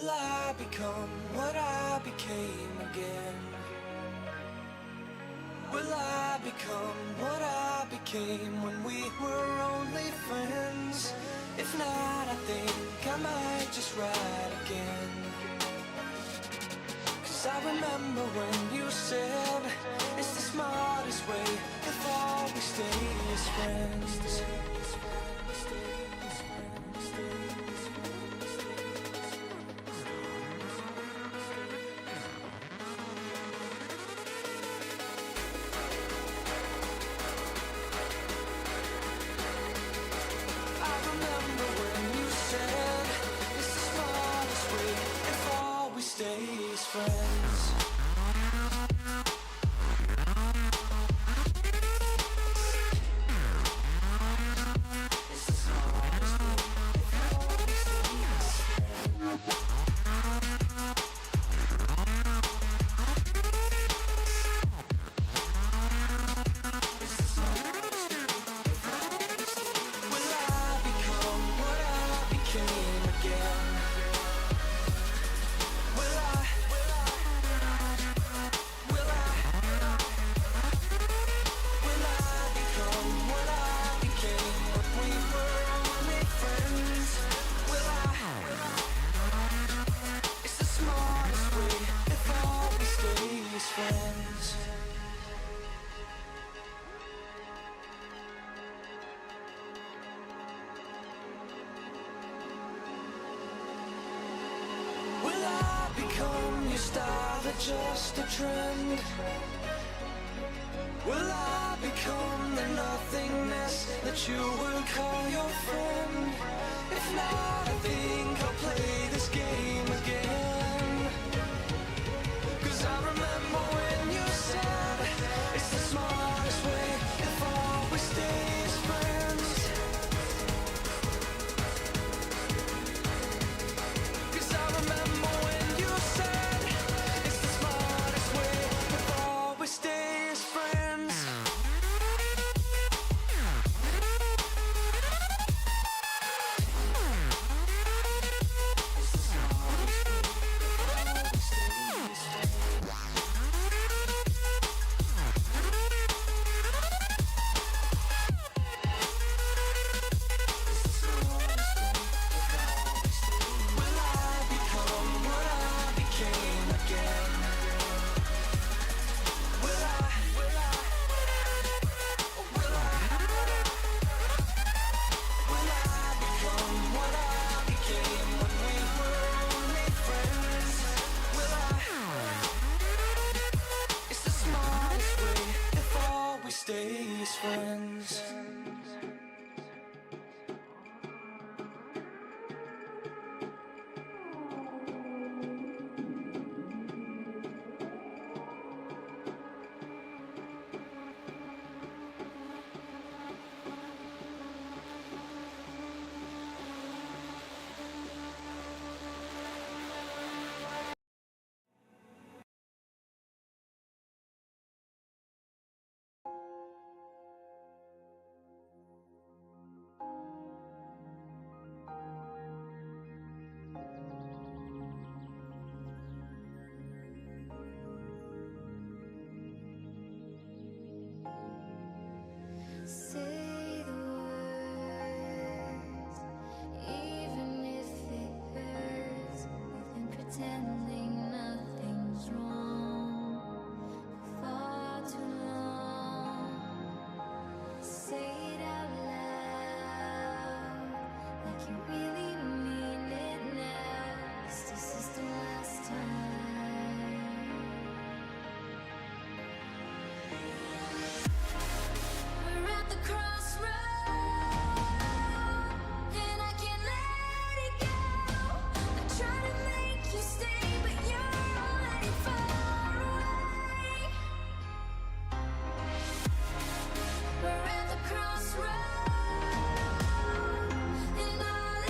Will I become what I became again? Will I become what I became when we were only friends? If not, I think I might just write again. 'Cause I remember when you said it's the smartest way if all we stay as friends. Just a trend. Will I become the nothingness that you would call your friend? If not, I think I'll play this game again. 'Cause I remember when you said it's the smartest way if all we stay as friends. 'Cause I remember when you said stay as friends. Stay as friends. Say the words, even if it hurts. We've been pretending nothing's wrong for far too long. Say it out loud, like you really mean it now. 'Cause this is the last time. We're at the crossroads, and I can't let it go. I try to make you stay, but you're already far away. We're at the crossroads, and all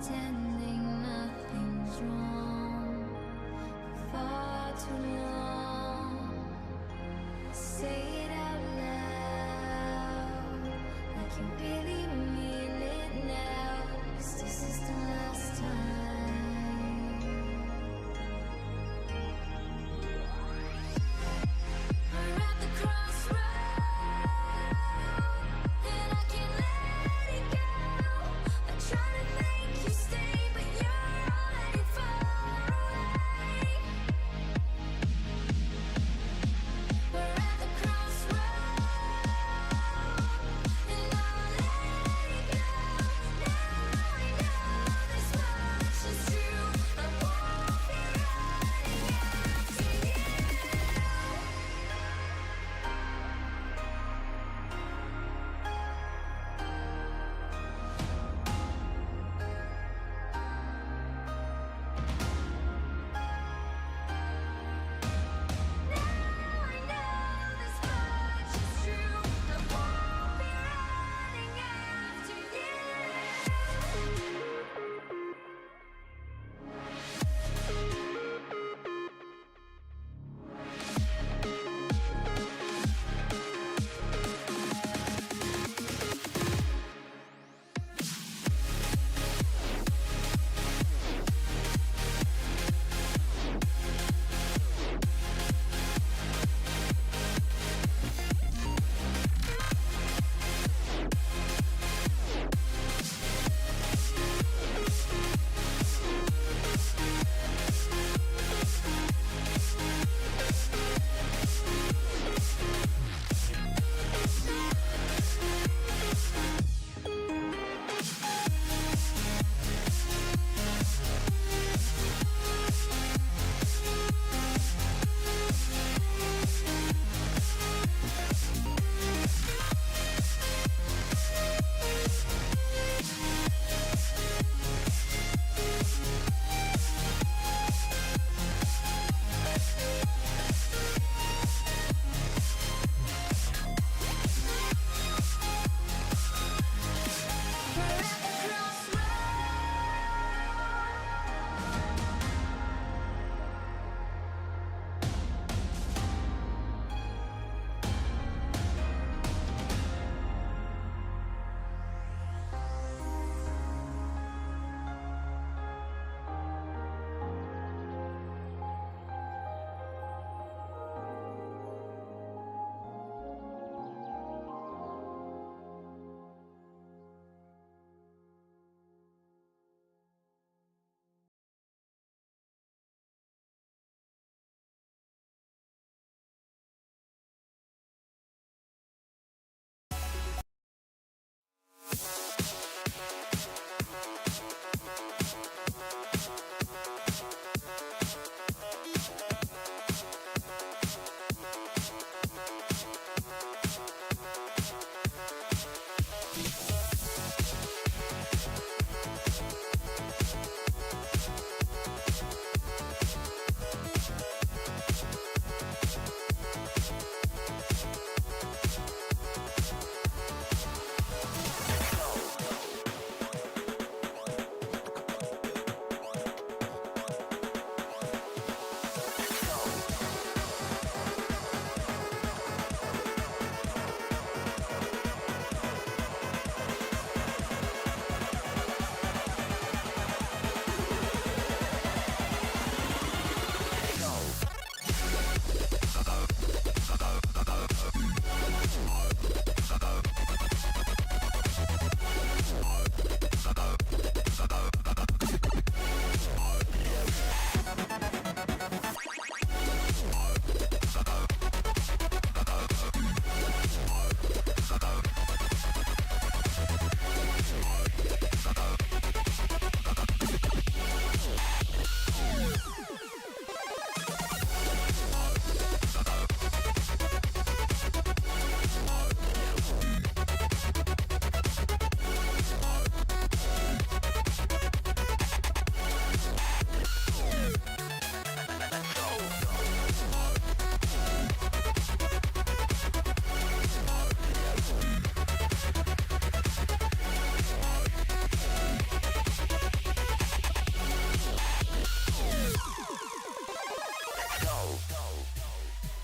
pretending nothing's wrong for far too long. Say it out loud, like you really mean it now, 'cause this is the last time. We're at the crossroads, and I can't let it go. I try to make you stay,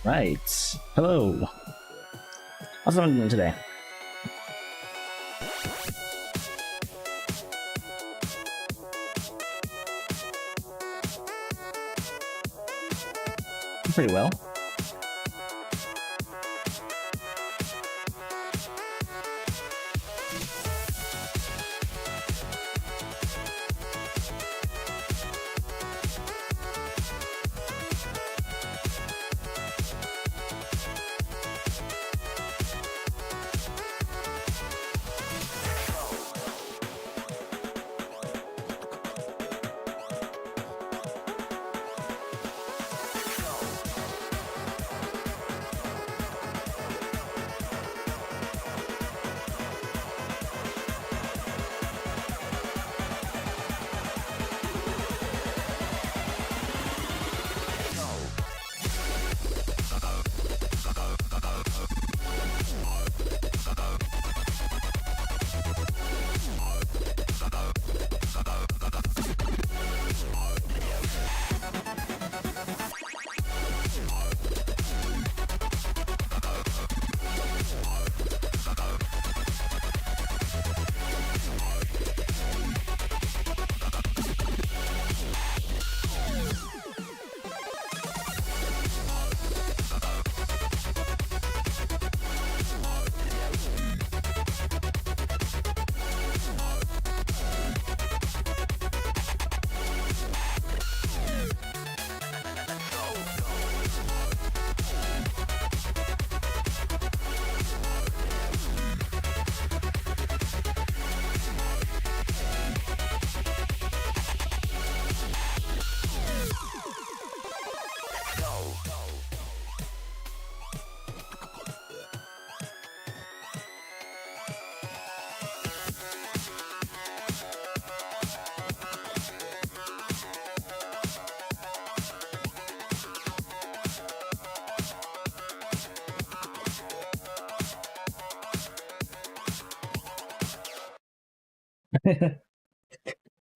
Right. Hello. What's I'm doing today? Pretty well.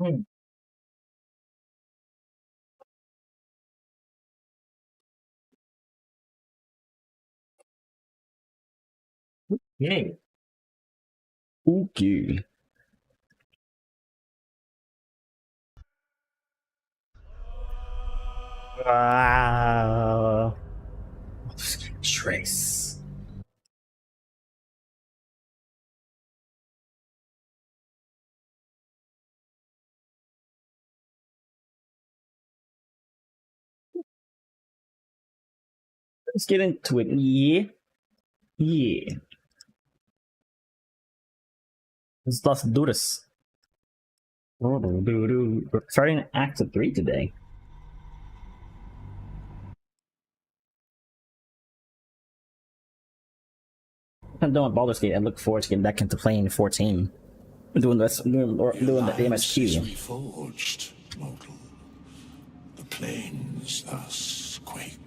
Hmm. Yay. Okay. Wow. Trace. Let's get into it. Yeah. Yeah. Let's do this. Starting Act 3 today. I'm done with Baldur's Gate. I look forward to getting back into playing 14. Doing this, doing the Alliances we MSQ. forged, mortal. The plains thus quake,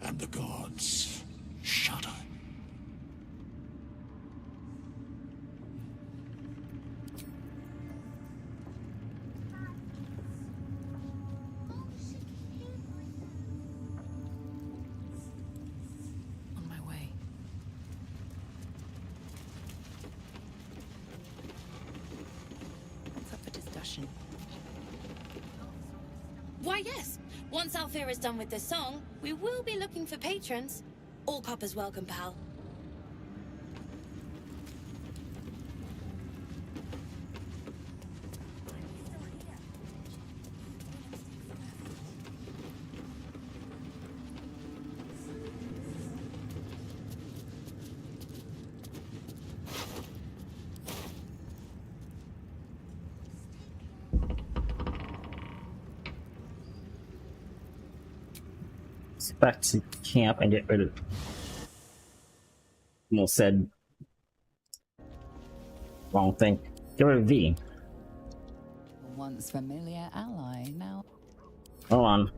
and the gods shudder. On my way. What's up for discussion? Why, yes. Once Althea is done with this song, we will be looking for patrons. All coppers welcome, pal. Back to camp and get rid of. Almost said wrong thing. Get rid of V. Once familiar ally, now. Hold on.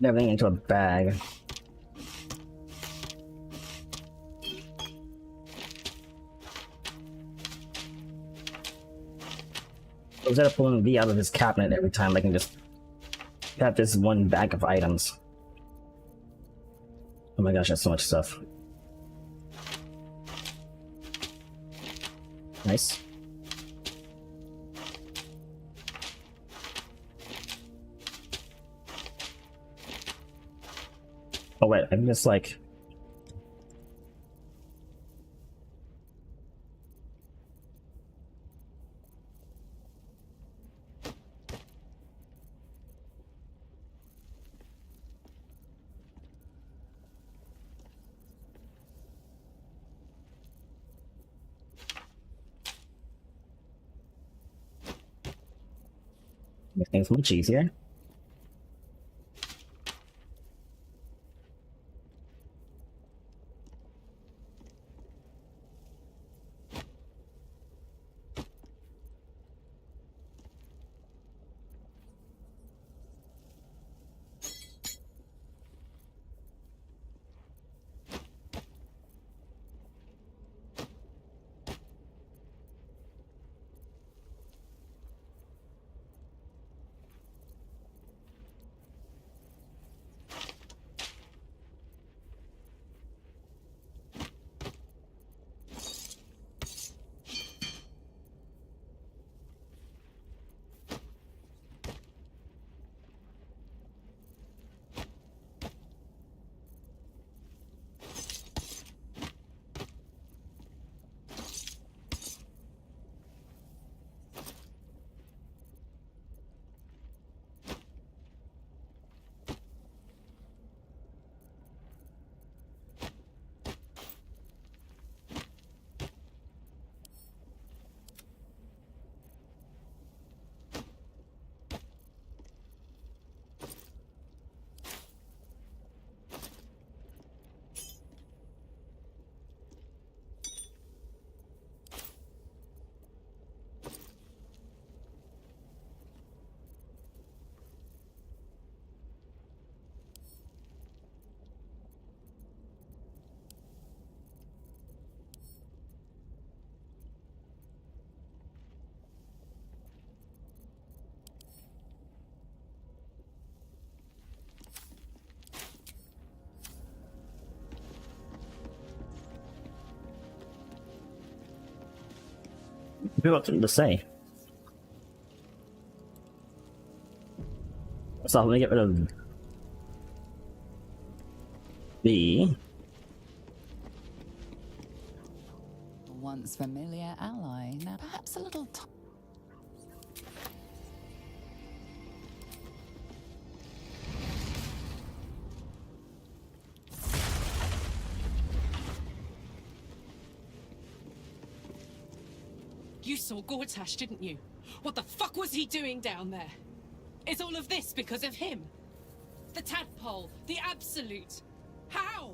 everything into a bag. Instead of pulling V out of his cabinet every time, I can just have this one bag of items. Oh my gosh, that's so much stuff. Nice. Oh wait, I can just like... make things much easier. People have something to say. So let me get rid of the Once familiar ally, now perhaps a little. You saw Gortash, didn't you? What the fuck was he doing down there? Is all of this because of him? The tadpole, the absolute. How?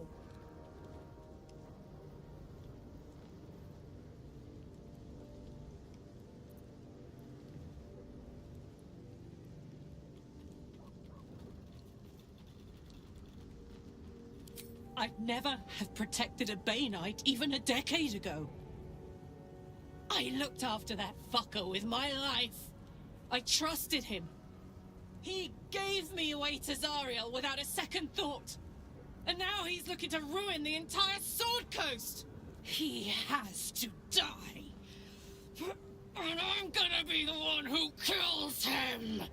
I'd never have protected a Bay Knight even a decade ago. I looked after that fucker with my life. I trusted him. He gave me away to Zariel without a second thought. And now he's looking to ruin the entire Sword Coast. He has to die. And I'm gonna be the one who kills him.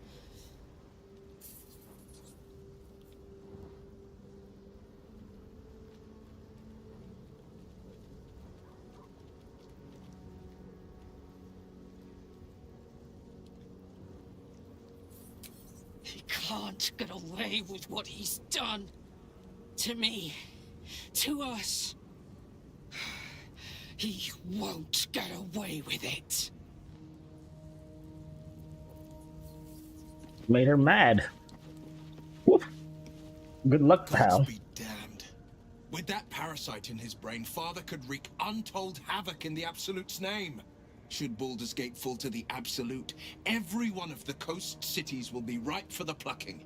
He can't get away with what he's done. To me. To us. He won't get away with it. made her mad. Whoop. Good luck, pal. Gods be damned. With that parasite in his brain, Father could wreak untold havoc in the Absolute's name. Should Baldur's Gate fall to the Absolute, every one of the coast cities will be ripe for the plucking.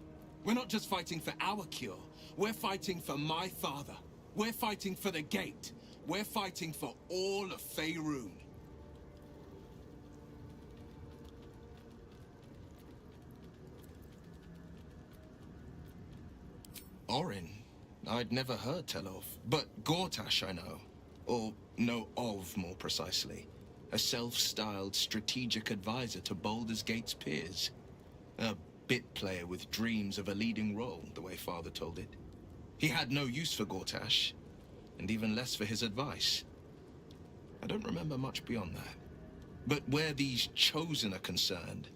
We're not just fighting for our cure. We're fighting for my father. We're fighting for the gate. We're fighting for all of Faerun. Orin, I'd never heard tell of, but Gortash I know. Or know of, more precisely. A self-styled strategic advisor to Baldur's Gate's peers. A bit player with dreams of a leading role, the way Father told it. He had no use for Gortash, and even less for his advice. I don't remember much beyond that. But where these Chosen are concerned,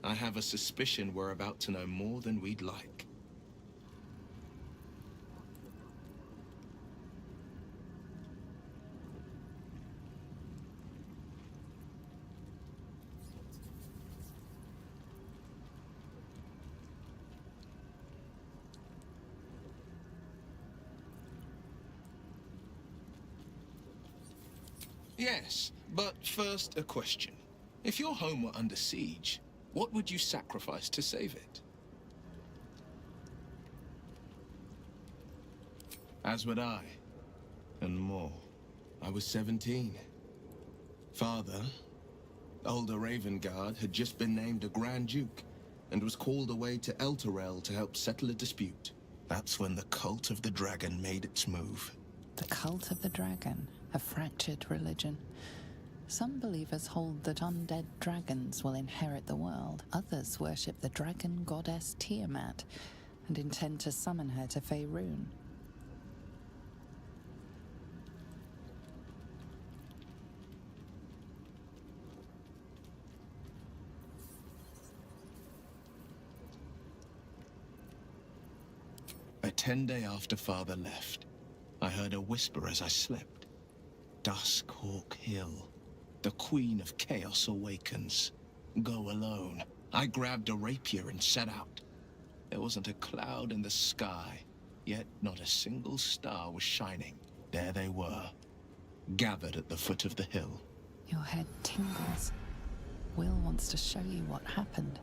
I have a suspicion we're about to know more than we'd like. Yes, but first a question. If your home were under siege, what would you sacrifice to save it? As would I. And more. I was 17. Father, older Ravengard, had just been named a Grand Duke and was called away to Elturel to help settle a dispute. That's when the Cult of the Dragon made its move. The Cult of the Dragon, a fractured religion. Some believers hold that undead dragons will inherit the world. Others worship the dragon goddess Tiamat and intend to summon her to Faerun. A 10-day after Father left, I heard a whisper as I slept. Duskhawk Hill. The Queen of Chaos awakens. Go alone. I grabbed a rapier and set out. There wasn't a cloud in the sky, yet not a single star was shining. There they were, gathered at the foot of the hill. Your head tingles. Will wants to show you what happened.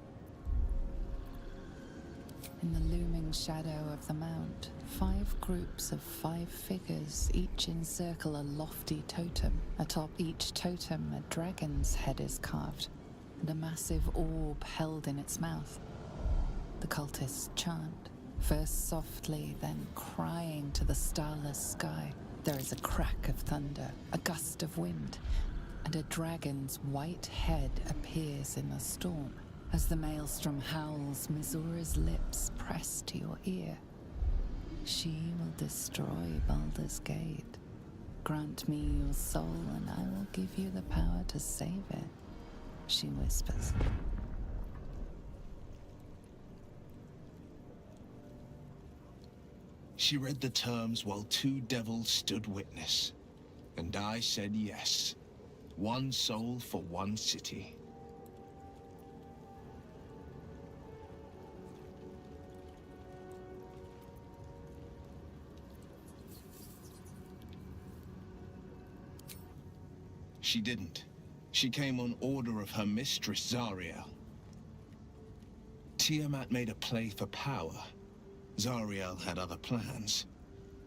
In the looming shadow of the mount, 5 groups of 5 figures each encircle a lofty totem. Atop each totem, a dragon's head is carved, and a massive orb held in its mouth. The cultists chant, first softly, then crying to the starless sky. There is a crack of thunder, a gust of wind, and a dragon's white head appears in the storm. As the maelstrom howls, Mizura's lips press to your ear. She will destroy Baldur's Gate. Grant me your soul, and I will give you the power to save it, she whispers. She read the terms while 2 devils stood witness, and I said yes. 1 soul for 1 city. She didn't. She came on order of her mistress, Zariel. Tiamat made a play for power. Zariel had other plans.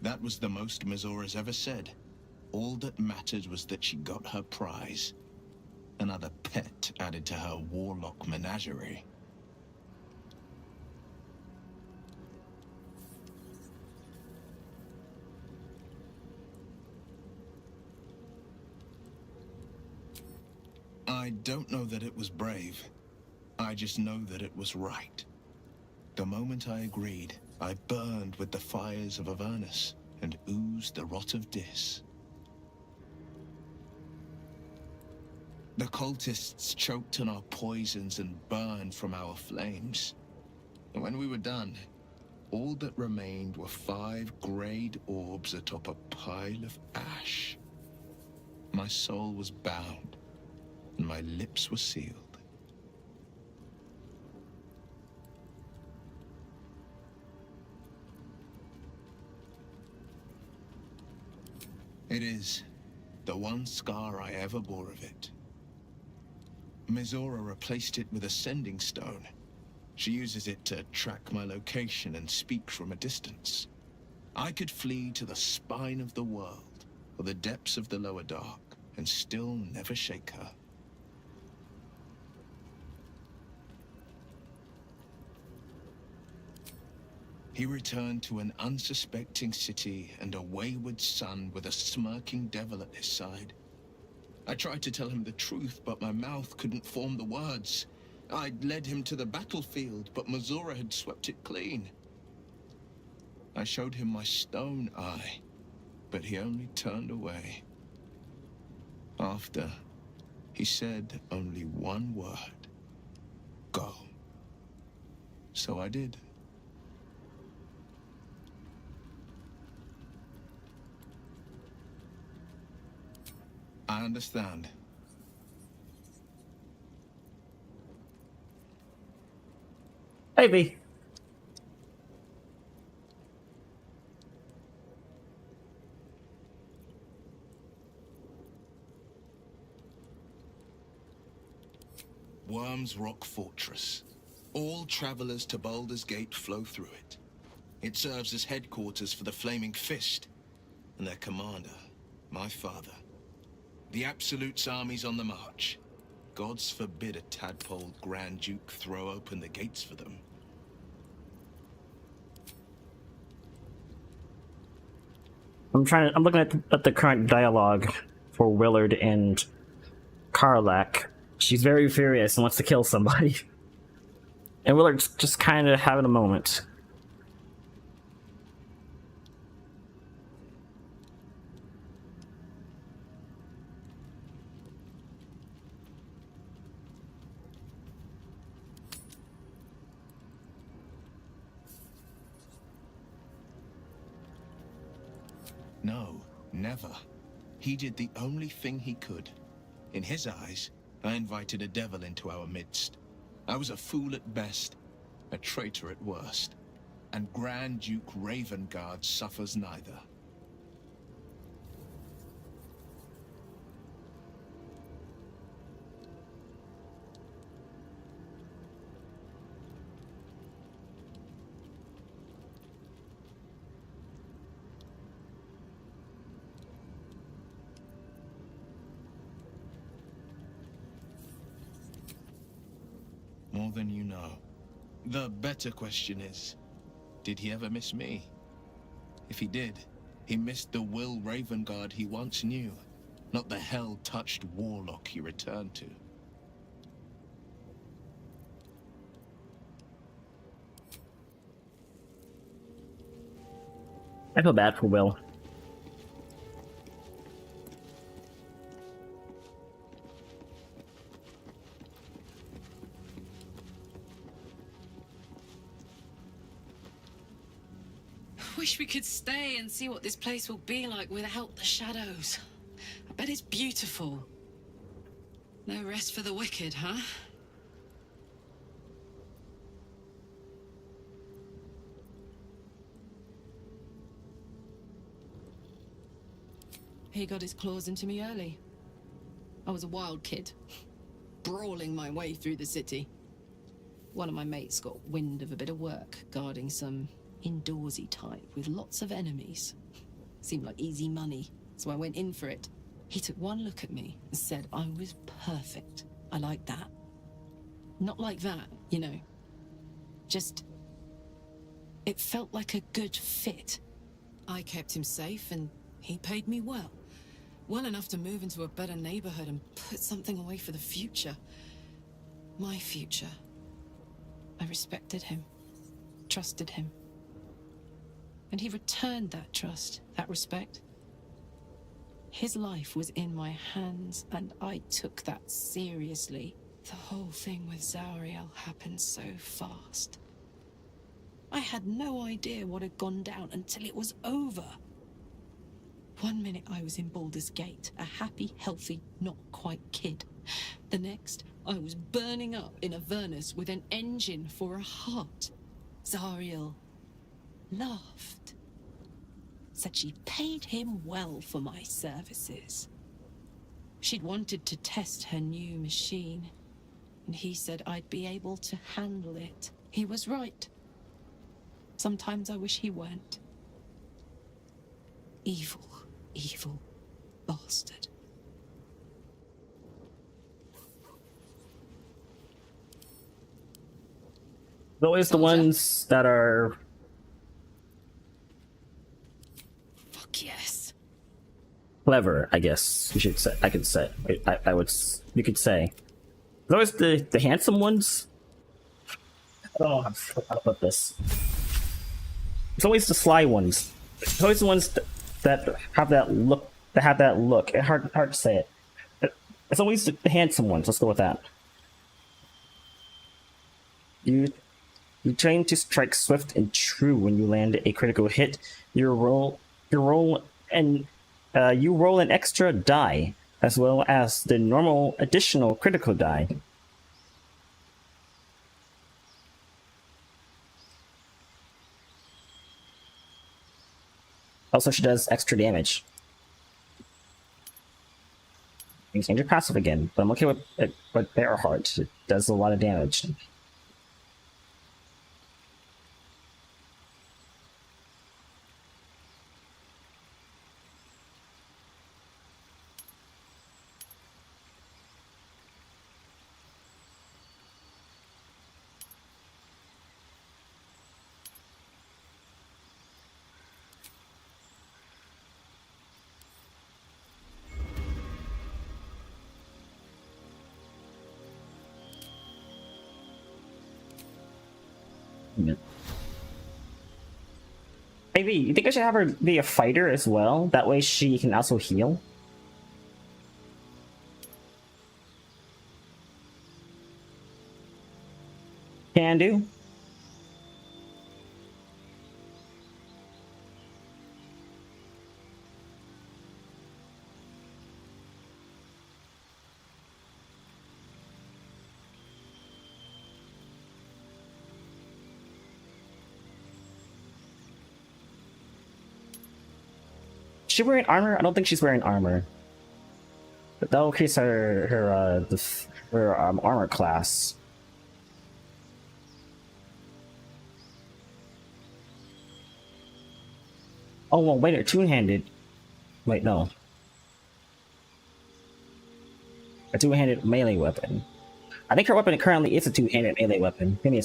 That was the most Mizura's ever said. All that mattered was that she got her prize. Another pet added to her warlock menagerie. I don't know that it was brave. I just know that it was right. The moment I agreed, I burned with the fires of Avernus and oozed the rot of Dis. The cultists choked on our poisons and burned from our flames. And when we were done, all that remained were 5 grayed orbs atop a pile of ash. My soul was bound, and my lips were sealed. It is the one scar I ever bore of it. Mizora replaced it with a sending stone. She uses it to track my location and speak from a distance. I could flee to the spine of the world, or the depths of the lower dark, and still never shake her. He returned to an unsuspecting city and a wayward son with a smirking devil at his side. I tried to tell him the truth, but my mouth couldn't form the words. I'd led him to the battlefield, but Mazura had swept it clean. I showed him my stone eye, but he only turned away. After, he said only one word: go. So I did. I understand. Hey, V. Worm's Rock Fortress. All travelers to Baldur's Gate flow through it. It serves as headquarters for the Flaming Fist, and their commander, my father. The Absolute's army's on the march. Gods forbid a tadpole Grand Duke throw open the gates for them. I'm looking at the current dialogue for Willard and Karlak. She's very furious and wants to kill somebody. And Willard's just kind of having a moment. No, never. He did the only thing he could. In his eyes, I invited a devil into our midst. I was a fool at best, a traitor at worst. And Grand Duke Ravengard suffers neither. More than you know. The better question is, did he ever miss me? If he did, he missed the Will Ravengard he once knew, not the hell-touched warlock he returned to. I feel bad for Will. Wish we could stay and see what this place will be like without the shadows. I bet it's beautiful. No rest for the wicked, huh? He got his claws into me early. I was a wild kid, brawling my way through the city. One of my mates got wind of a bit of work guarding some indoorsy type with lots of enemies. Seemed like easy money, so I went in for it. He took one look at me and said I was perfect. I like that. Not like that, you know. Just... it felt like a good fit. I kept him safe and he paid me well. Well enough to move into a better neighborhood and put something away for the future. My future. I respected him. Trusted him. And he returned that trust, that respect. His life was in my hands, and I took that seriously. The whole thing with Zauriel happened so fast. I had no idea what had gone down until it was over. 1 minute I was in Baldur's Gate, a happy, healthy, not quite kid. The next, I was burning up in Avernus with an engine for a heart. Zauriel laughed. Said she paid him well for my services. She'd wanted to test her new machine, and he said I'd be able to handle it. He was right. Sometimes I wish he weren't. Evil, evil bastard. There's always the ones that are Fuck yes. clever, I guess you should say. I could say. I would. You could say. There's always the handsome ones. I don't know how to put this. It's always the sly ones. It's always the ones that have that look. That have that look. It's hard to say it. It's always the handsome ones. Let's go with that. You train to strike swift and true when you land a critical hit. You roll an extra die as well as the normal additional critical die. Also, she does extra damage. You can change your passive again, but I'm okay with it. But Bear Heart, it does a lot of damage. Maybe you think I should have her be a fighter as well? That way she can also heal. Can do. Is she wearing armor? I don't think she's wearing armor. But that'll increase her armor class. Oh well, wait, two-handed. Wait, no. A two-handed melee weapon. I think her weapon currently is a two-handed melee weapon. Give me a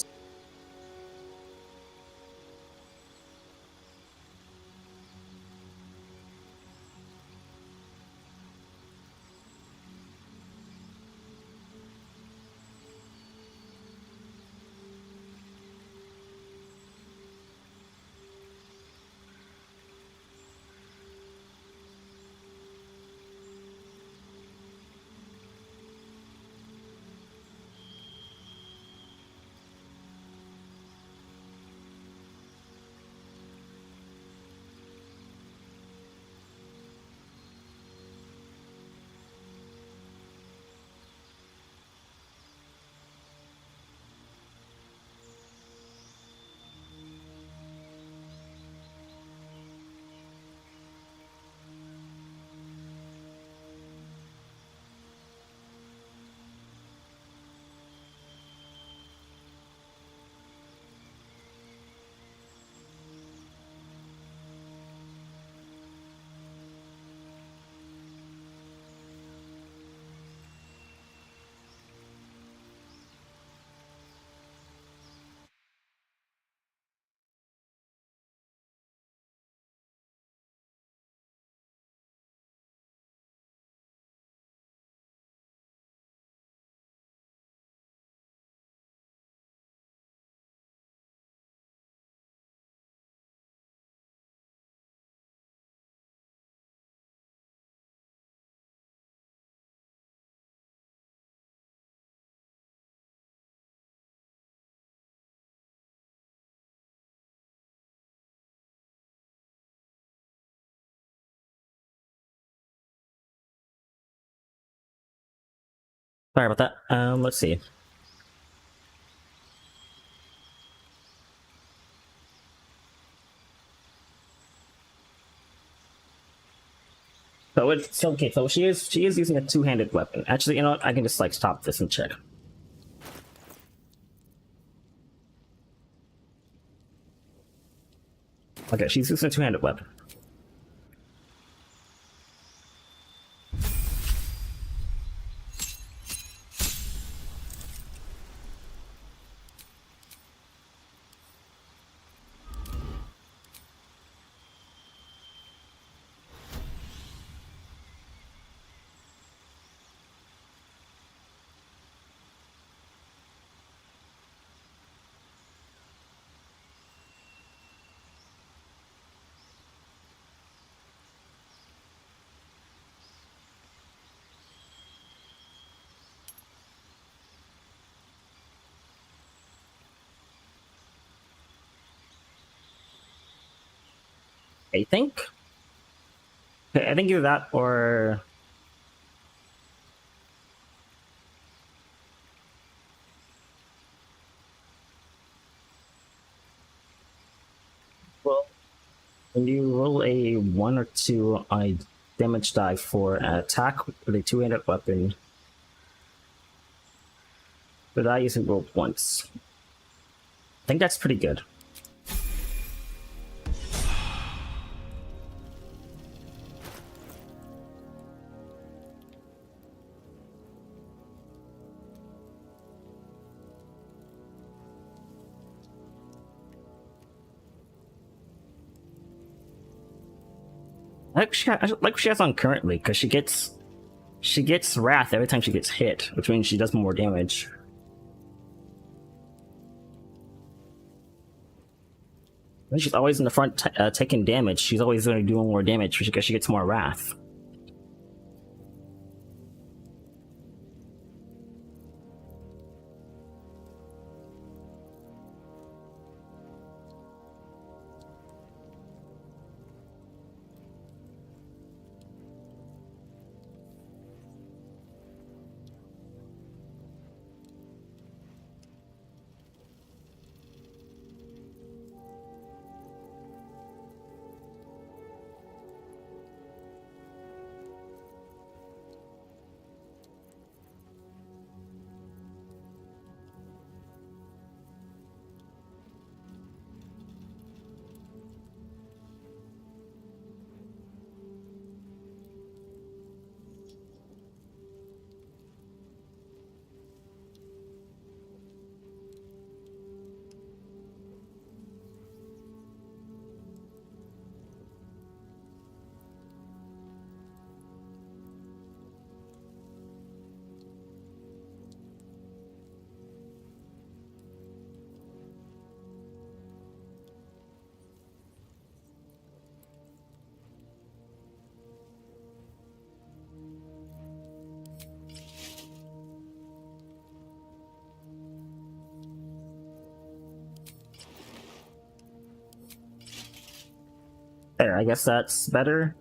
Sorry about that. Let's see. So okay. So she is using a two-handed weapon. Actually, you know what? I can just like stop this and check. Okay, she's using a two-handed weapon. I think. I think either that or well, when you roll a 1 or 2 on a damage die for an attack with a two-handed weapon, but I usually rolled once. I think that's pretty good. I like what she has on currently because she gets wrath every time she gets hit, which means she does more damage. And she's always in the front taking damage. She's always going to do more damage because she gets more wrath. There, I guess that's better.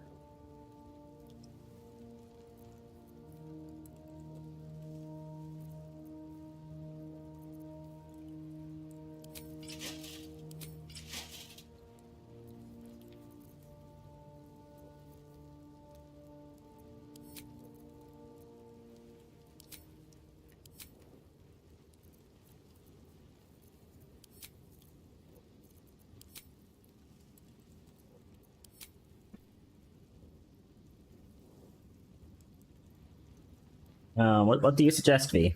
What do you suggest, V?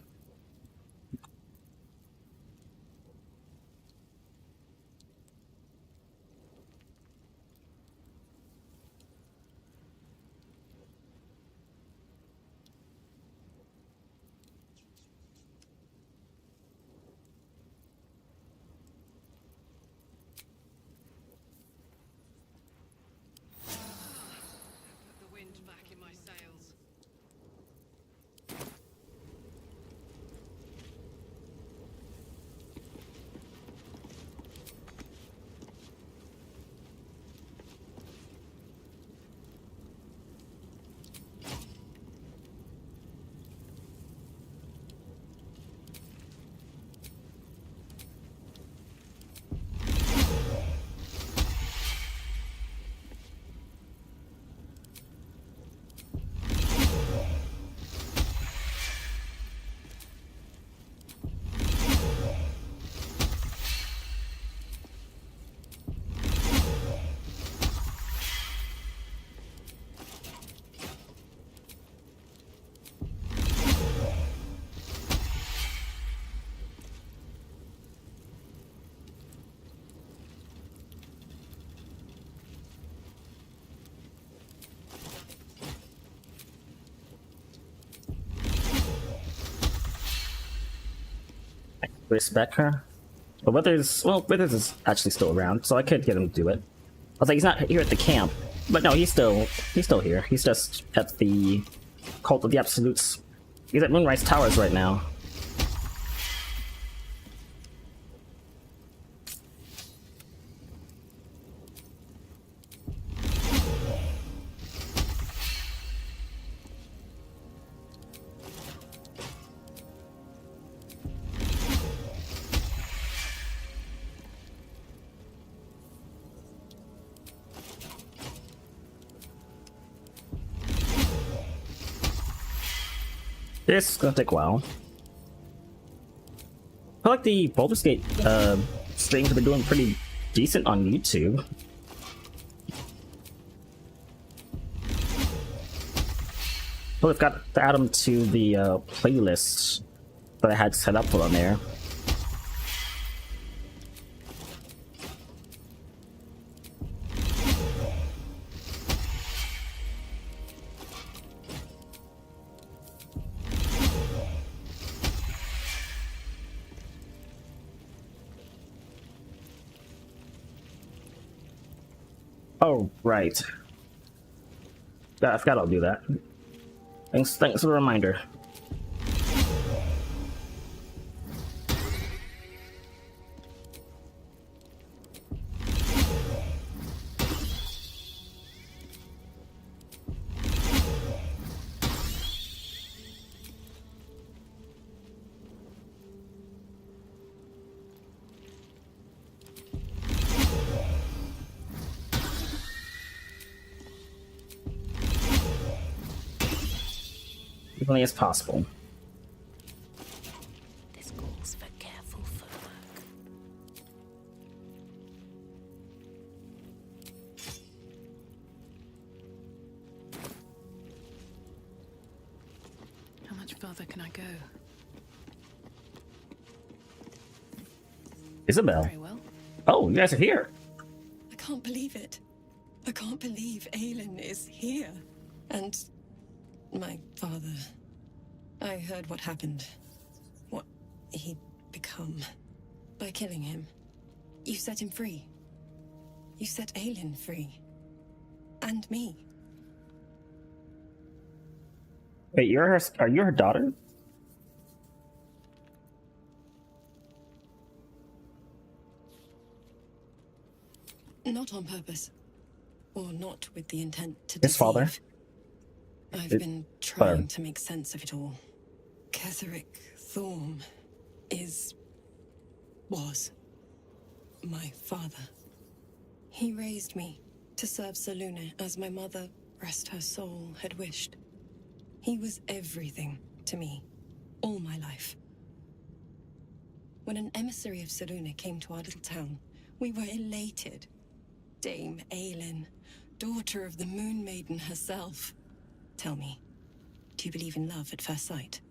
Put the wind back in my sails. respect her. But Withers is actually still around, so I could get him to do it. I was like, he's not here at the camp, but no, he's still here. He's just at the Cult of the Absolutes. He's at Moonrise Towers right now. This is gonna take a while. I feel like the Baldur's Gate streams have been doing pretty decent on YouTube. Well, I've got to add them to the playlist that I had set up on there. Oh, right. Yeah, I forgot I'll do that. Thanks for the reminder. As as possible. This calls for careful footwork. How much further can I go? Isabel. Very well. Oh, you guys are here. I can't believe it. I can't believe Aelin is here. And my father. I heard what happened. What he'd become. By killing him. You set him free. You set Aelin free. And me. Wait, are you her daughter? Not on purpose. Or not with the intent to His deceive. father? I've been trying to make sense of it all. Ketheric Thorm was my father. He raised me to serve Selûne as my mother, rest her soul, had wished. He was everything to me, all my life. When an emissary of Selûne came to our little town, we were elated. Dame Aelin, daughter of the Moon Maiden herself. Tell me, do you believe in love at first sight?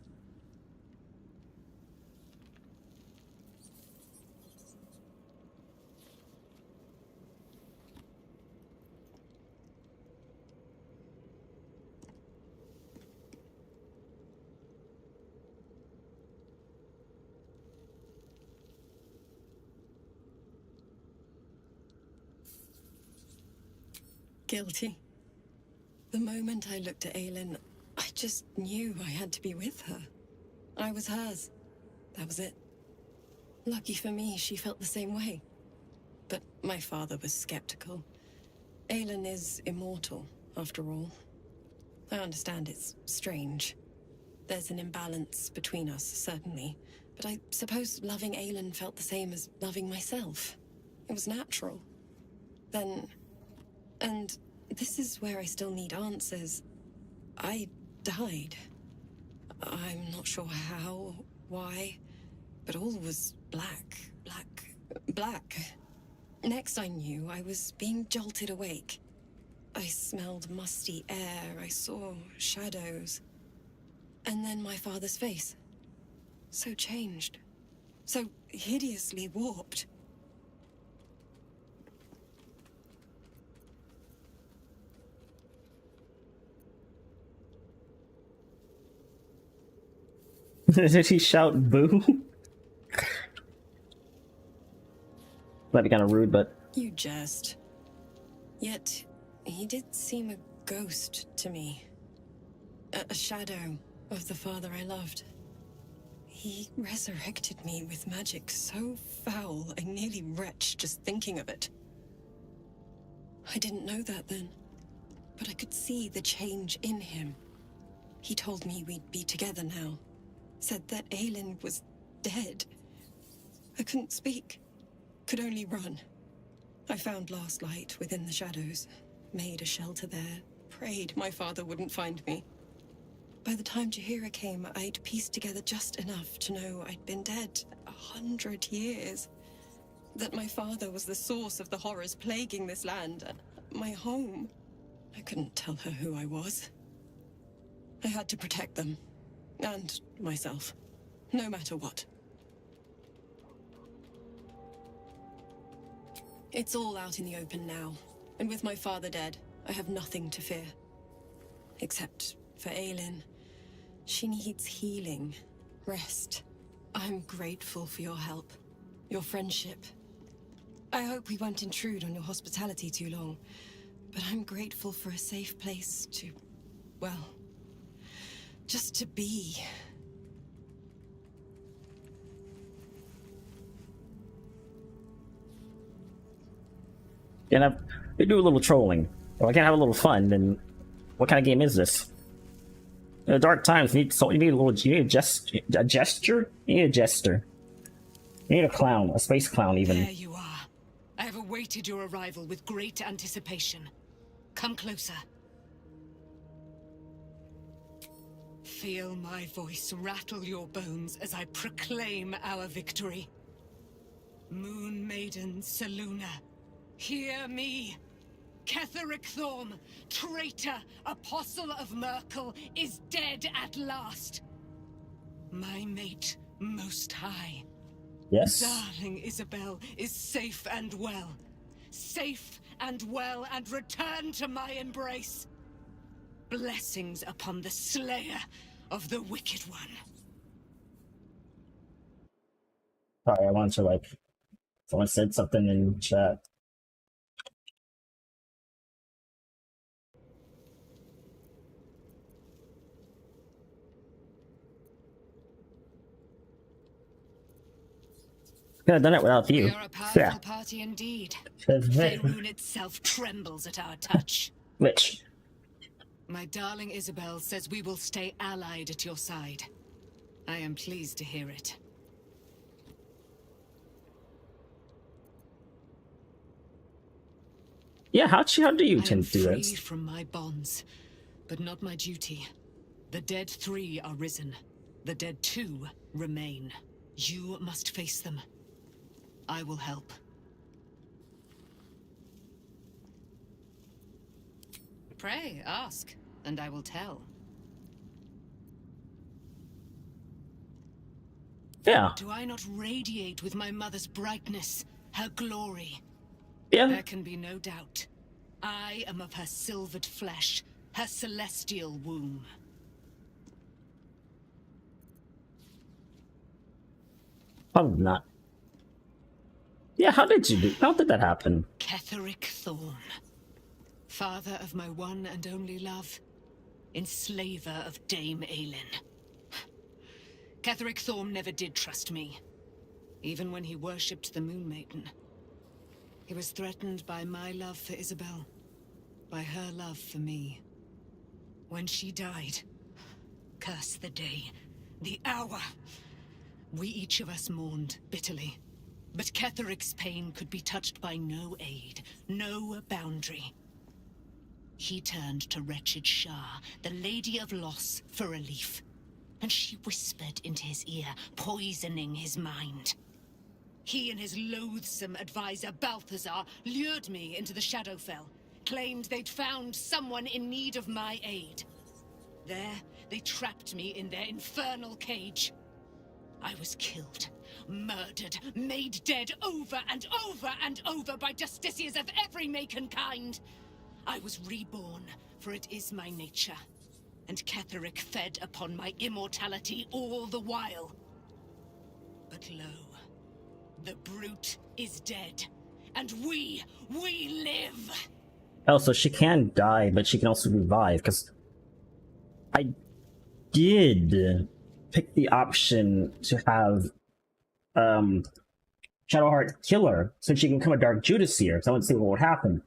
Guilty. The moment I looked at Aelin, I just knew I had to be with her. I was hers. That was it. Lucky for me, she felt the same way. But my father was skeptical. Aelin is immortal, after all. I understand it's strange. There's an imbalance between us, certainly. But I suppose loving Aelin felt the same as loving myself. It was natural. Then... And this is where I still need answers. I died. I'm not sure how, why, but all was black. Next I knew, I was being jolted awake. I smelled musty air, I saw shadows. And then my father's face. So changed. So hideously warped. Did he shout boo? Might be kind of rude, but You jest. Yet, he did seem a ghost to me. A shadow of the father I loved. He resurrected me with magic so foul, I nearly retch just thinking of it. I didn't know that then, but I could see the change in him. He told me we'd be together now. Said that Aelin was dead. I couldn't speak. Could only run. I found last light within the shadows. Made a shelter there. Prayed my father wouldn't find me. By the time Jahira came, I'd pieced together just enough to know I'd been dead 100 years. That my father was the source of the horrors plaguing this land. My home. I couldn't tell her who I was. I had to protect them. And myself. No matter what. It's all out in the open now. And with my father dead, I have nothing to fear. Except for Aelin. She needs healing. Rest. I'm grateful for your help. Your friendship. I hope we won't intrude on your hospitality too long. But I'm grateful for a safe place to... well... just to be. and we do a little trolling. Well, I can't have a little fun. Then, what kind of game is this? In the dark times, you need a gesture. You need a jester. You need a clown, a space clown, even. There you are. I have awaited your arrival with great anticipation. Come closer. Feel my voice rattle your bones as I proclaim our victory. Moon Maiden Selûne, hear me. Ketheric Thorm, traitor, apostle of Merkel, is dead at last. My mate, Most High. Yes. Darling Isabel is safe and well. Safe and well and returned to my embrace. Blessings upon the slayer of the Wicked One. Sorry, I wanted to, like, someone said something in chat. Could have done it without you. We are a powerful Yeah. party indeed. Says Faerun itself trembles at our touch. Which? My darling Isabel says we will stay allied at your side. I am pleased to hear it. Yeah, how do you I am tend to do free this? from my bonds, but not my duty. The dead 3 are risen. The dead 2 remain. You must face them. I will help. Pray, ask, and I will tell. Yeah. Do I not radiate with my mother's brightness, her glory? Yeah. There can be no doubt. I am of her silvered flesh, her celestial womb. Probably not. Yeah, how did that happen? Ketheric Thorm. Father of my one and only love. Enslaver of Dame Aelin. Ketheric Thorm never did trust me. Even when he worshipped the Moon Maiden. He was threatened by my love for Isabel. By her love for me. When she died, curse the day, the hour. We each of us mourned bitterly. But Ketheric's pain could be touched by no aid, no boundary. He turned to wretched Shah, the Lady of Loss, for relief. And she whispered into his ear, poisoning his mind. He and his loathsome advisor, Balthazar, lured me into the Shadowfell, claimed they'd found someone in need of my aid. There, they trapped me in their infernal cage. I was killed, murdered, made dead over and over and over by justiciars of every make and kind. I was reborn, for it is my nature. And Ketheric fed upon my immortality all the while. But lo, the brute is dead, and we live. Oh, so she can die, but she can also revive, because I did pick the option to have Shadowheart kill her so she can become a Dark Judas here, so I want to see what would happen.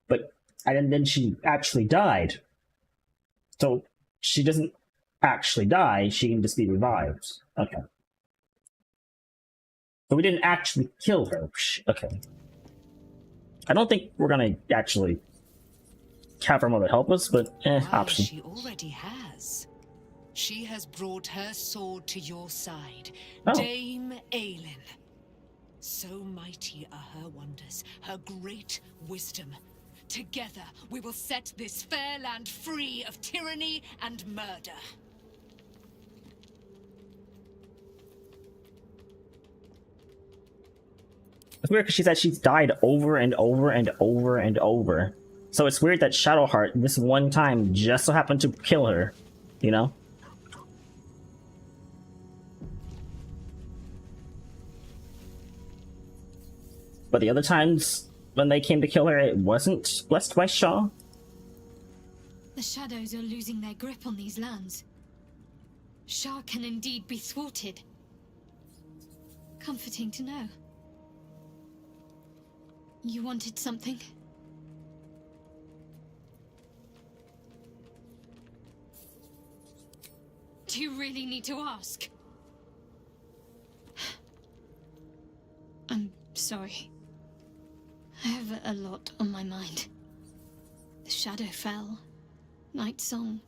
But and then she actually died. So she doesn't actually die, she can just be revived. Okay. So we didn't actually kill her. Okay. I don't think we're gonna actually have her mother help us, but option. She already has. She has brought her sword to your side, Oh. Dame Aelin. So mighty are her wonders, her great wisdom. Together we will set this fair land free of tyranny and murder. It's weird because she said she's died over and over and over and over. So it's weird that Shadowheart, this one time, just so happened to kill her. You know? But the other times, when they came to kill her, it wasn't blessed by Shaw. The shadows are losing their grip on these lands. Shah can indeed be thwarted. Comforting to know. You wanted something? Do you really need to ask? I'm sorry. I have a lot on my mind. The shadow fell. Night song.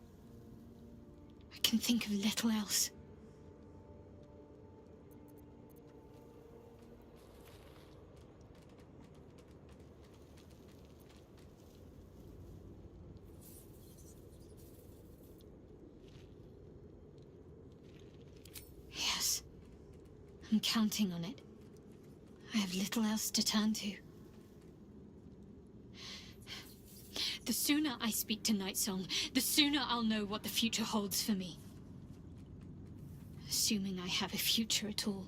I can think of little else. Yes. I'm counting on it. I have little else to turn to. The sooner I speak to Nightsong, the sooner I'll know what the future holds for me. Assuming I have a future at all.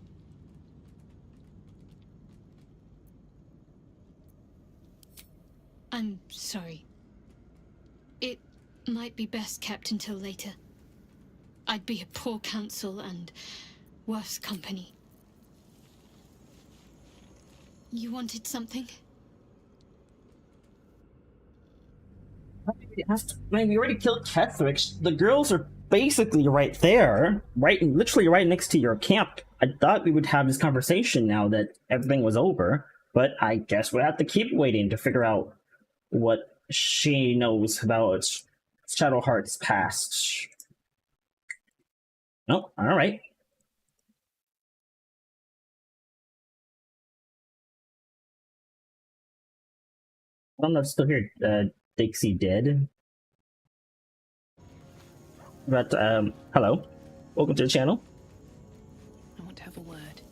I'm sorry. It might be best kept until later. I'd be a poor counsel and worse company. You wanted something? I mean, we already killed Kethrick. The girls are basically right there. Literally right next to your camp. I thought we would have this conversation now that everything was over. But I guess we'll have to keep waiting to figure out what she knows about Shadowheart's past. Oh, alright. I don't know if it's still here. Dixie did. But, hello. Welcome to the channel. I want to have a word.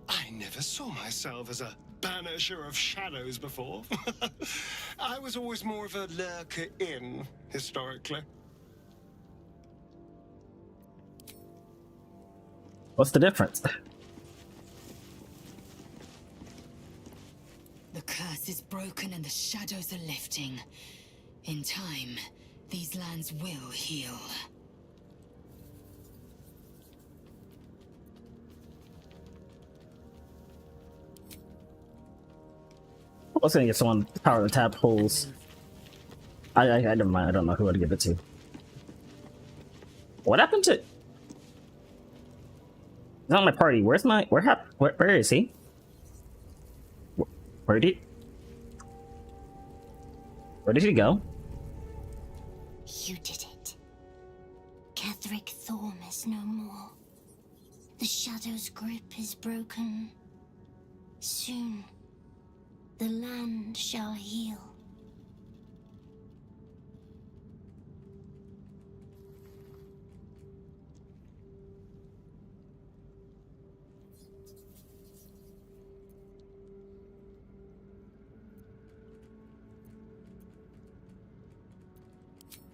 I never saw myself as a banisher of shadows before. I was always more of a lurker in, historically. What's the difference? The curse is broken and the shadows are lifting. In time, these lands will heal. I was gonna get someone power to tap holes. I don't mind. I don't know who I'd give it to. What happened to? He's not my party. Where is he? Where did he go? You did it. Kethrick Thorm is no more. The shadow's grip is broken. Soon, the land shall heal.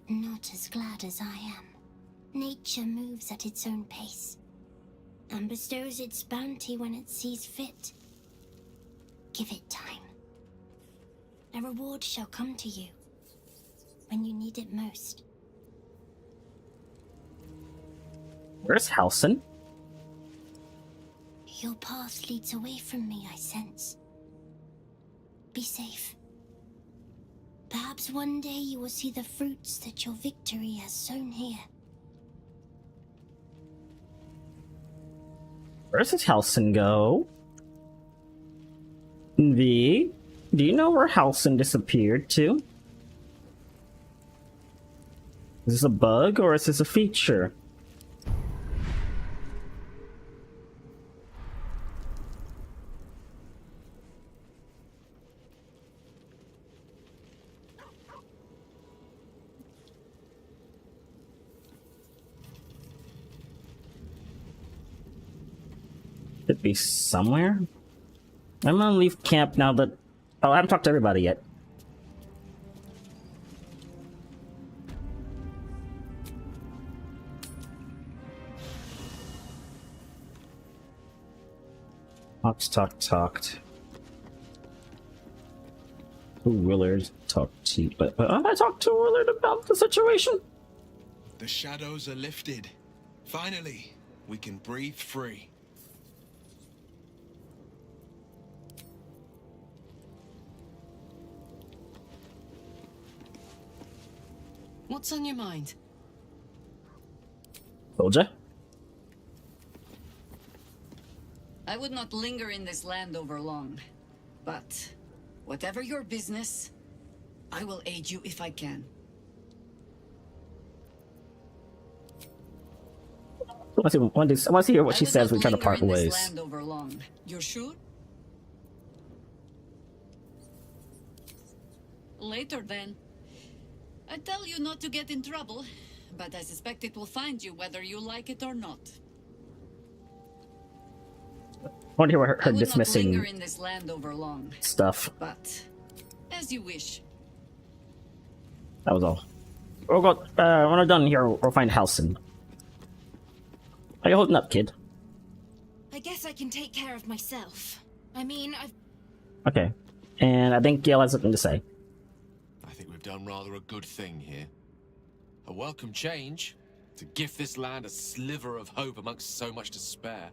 Not as glad as I am. Nature moves at its own pace and bestows its bounty when it sees fit. Give it time. A reward shall come to you when you need it most. Where's Halson? Your path leads away from me, I sense. Be safe. Perhaps one day you will see the fruits that your victory has sown here. Where does Halson go? V, do you know where Halson disappeared to? Is this a bug or is this a feature? Could be somewhere. I'm gonna leave camp now that... Oh, I haven't talked to everybody yet. Talked. Who Willard talked to? But I talked to Willard about the situation. The shadows are lifted. Finally, we can breathe free. What's on your mind? Soldier? I would not linger in this land over long. But, whatever your business, I will aid you if I can. I want to hear what she says when we try to part ways. Land over long. You're sure? Later then. I tell you not to get in trouble, but I suspect it will find you whether you like it or not. I want to hear her dismissing not linger in this land over long. Stuff. But as you wish. That was all. We'll go, when we're done here, we'll find Halson. How you holding up, kid? I guess I can take care of myself. I mean, I've... Okay. And I think Gail has something to say. I think we've done rather a good thing here. A welcome change to give this land a sliver of hope amongst so much despair.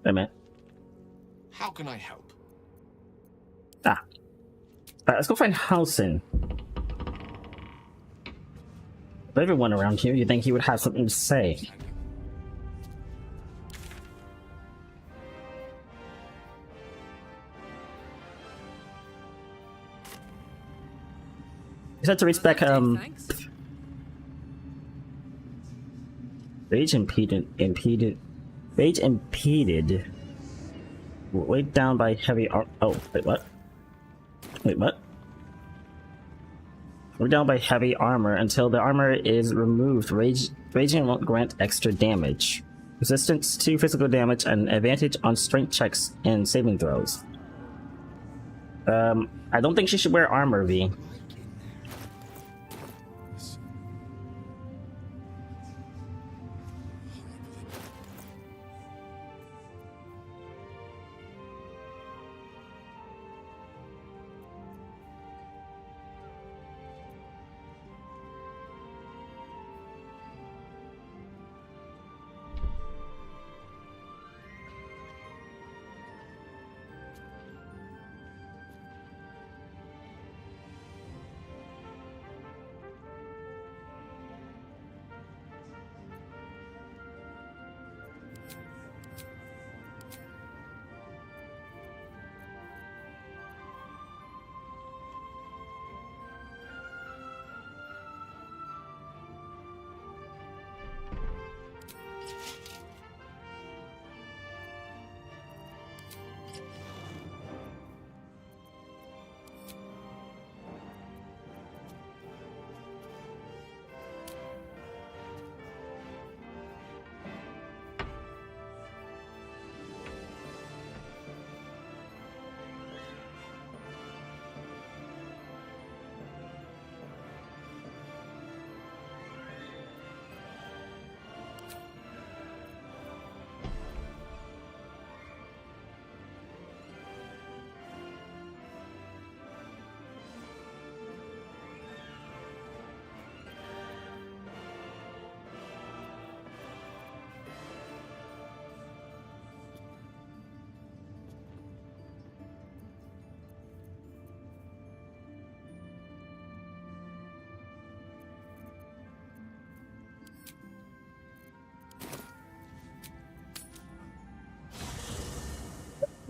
Wait a minute. How can I help? Alright, let's go find Halson. With everyone around here, you'd think he would have something to say. You said to respect, Rage impeded. Weighed down by heavy oh, wait, what? Wait, what? We're down by heavy armor. Until the armor is removed, raging won't grant extra damage. Resistance to physical damage and advantage on strength checks and saving throws. I don't think she should wear armor, V.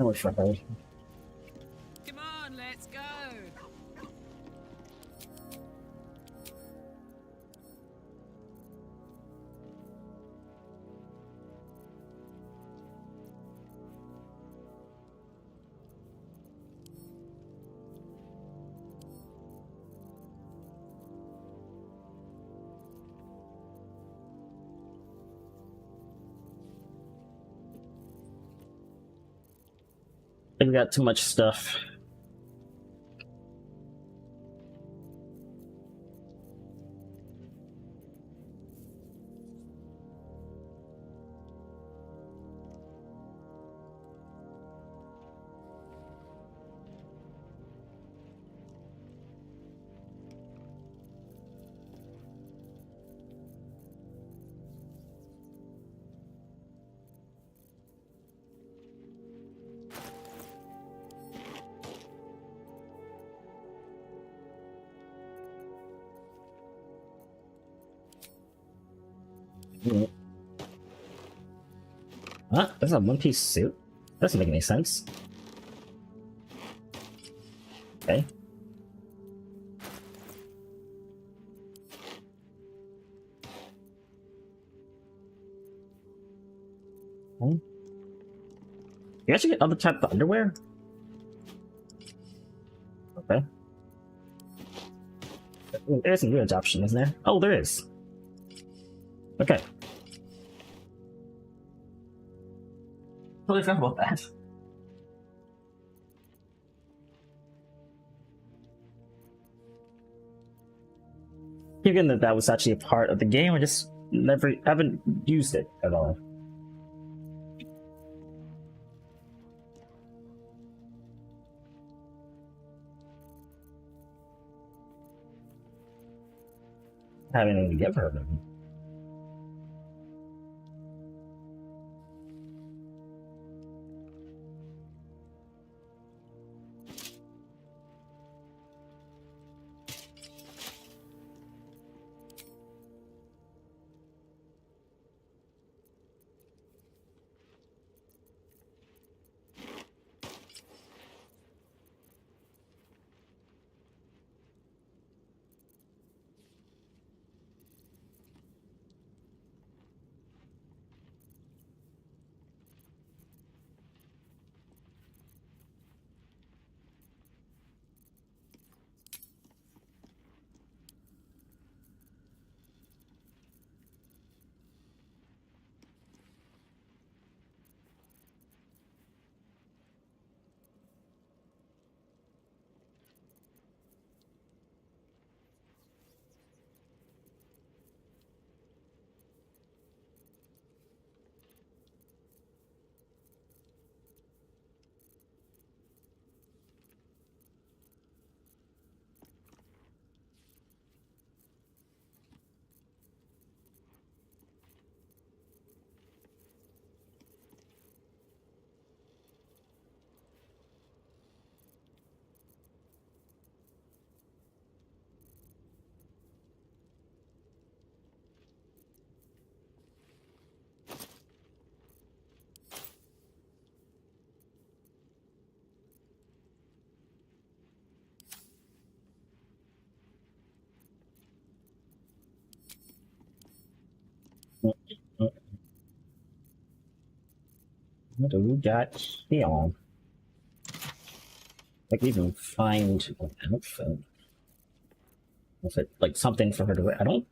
I'll wait for her. Come on, let's go. I think we got too much stuff. Huh? That's a one-piece suit? Doesn't make any sense. Okay. You actually get other type of underwear? Okay. There's a new option, isn't there? Oh, there is. Okay. Totally forgot about that. Given that that was actually a part of the game, I just haven't used it at all. I haven't even given her them. What do we got here? I can even find an outfit. Is it like something for her to wear? I don't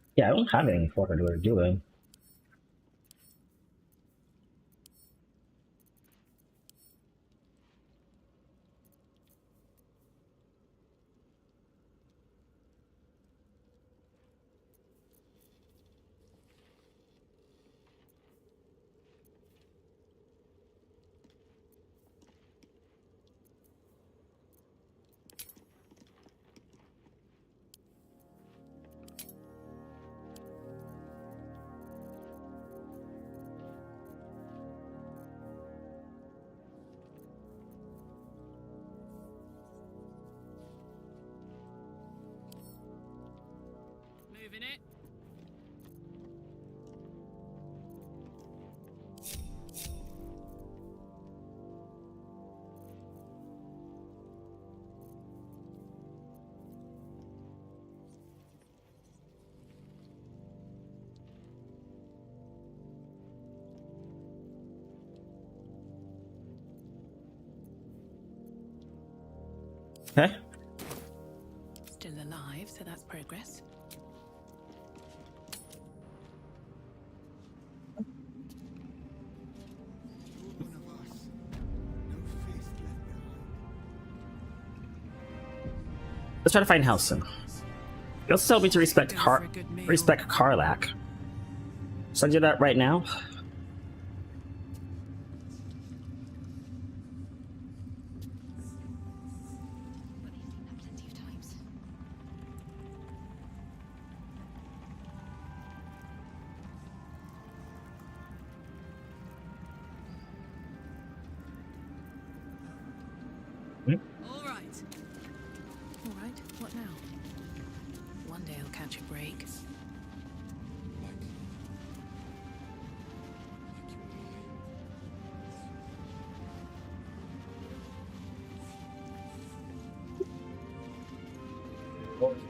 have anything for her to wear, do I? Moving it. Okay. Still alive, so that's progress. Let's try to find Halsin. You also told me to respect Karlak. So I do that right now. All right, what now? One day I'll catch a break.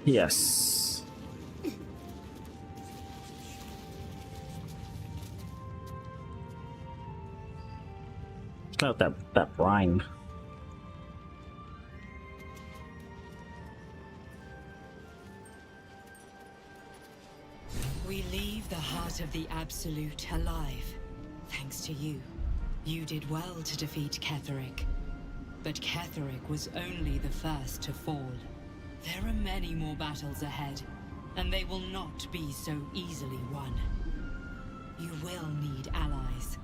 Yes. Check out that brine. We leave the heart of the Absolute alive, thanks to you. You did well to defeat Ketheric. But Ketheric was only the first to fall. There are many more battles ahead, and they will not be so easily won. You will need allies.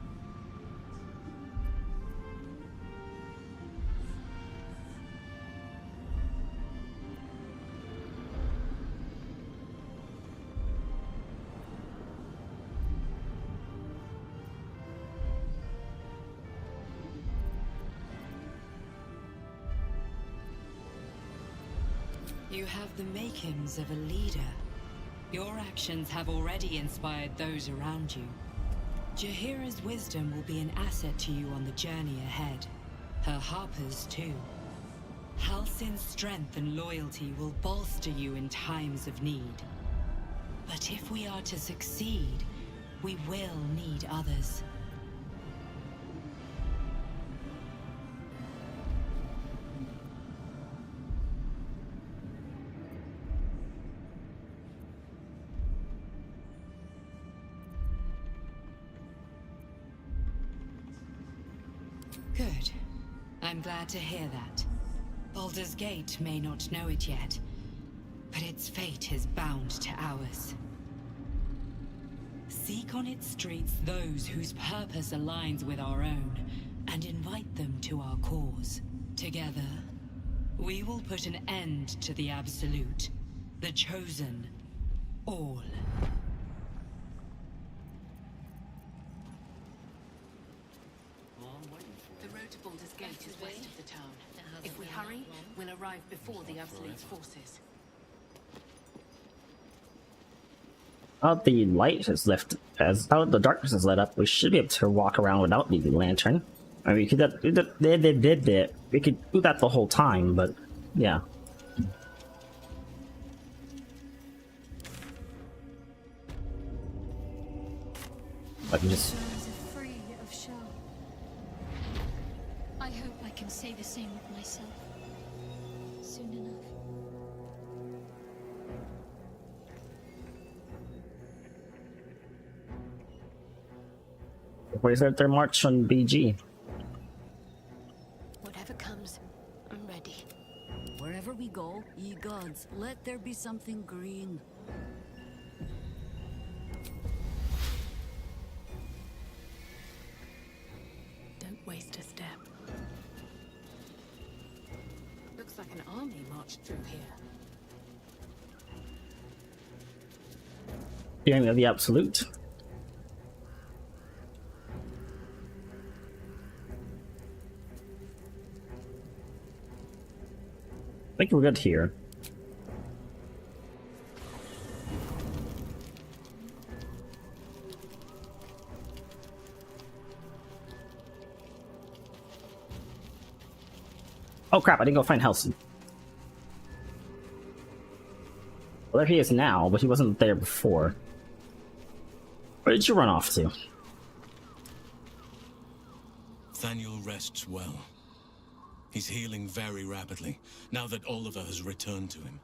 You have the makings of a leader. Your actions have already inspired those around you. Jaheira's wisdom will be an asset to you on the journey ahead. Her harpers too. Halsin's strength and loyalty will bolster you in times of need. But if we are to succeed, we will need others. Good. I'm glad to hear that. Baldur's Gate may not know it yet, but its fate is bound to ours. Seek on its streets those whose purpose aligns with our own, and invite them to our cause. Together, we will put an end to the Absolute, the Chosen, all. The road to Baldur's Gate is west of the town. If we hurry, we'll arrive before the Absolute's forces. The light is left as the darkness is lit up. We should be able to walk around without the lantern. I mean, we could we could do that the whole time, but yeah. I can just. Free of show. I hope I can say the same of myself soon enough. Where's their march on BG? Whatever comes, I'm ready. Wherever we go, ye gods, let there be something green. Don't waste a step. Looks like an army marched through here. The enemy of the Absolute. I think we're good here. Oh crap, I didn't go find Halsin. Well, there he is now, but he wasn't there before. Where did you run off to? Thaniel rests well. He's healing very rapidly, now that Oliver has returned to him.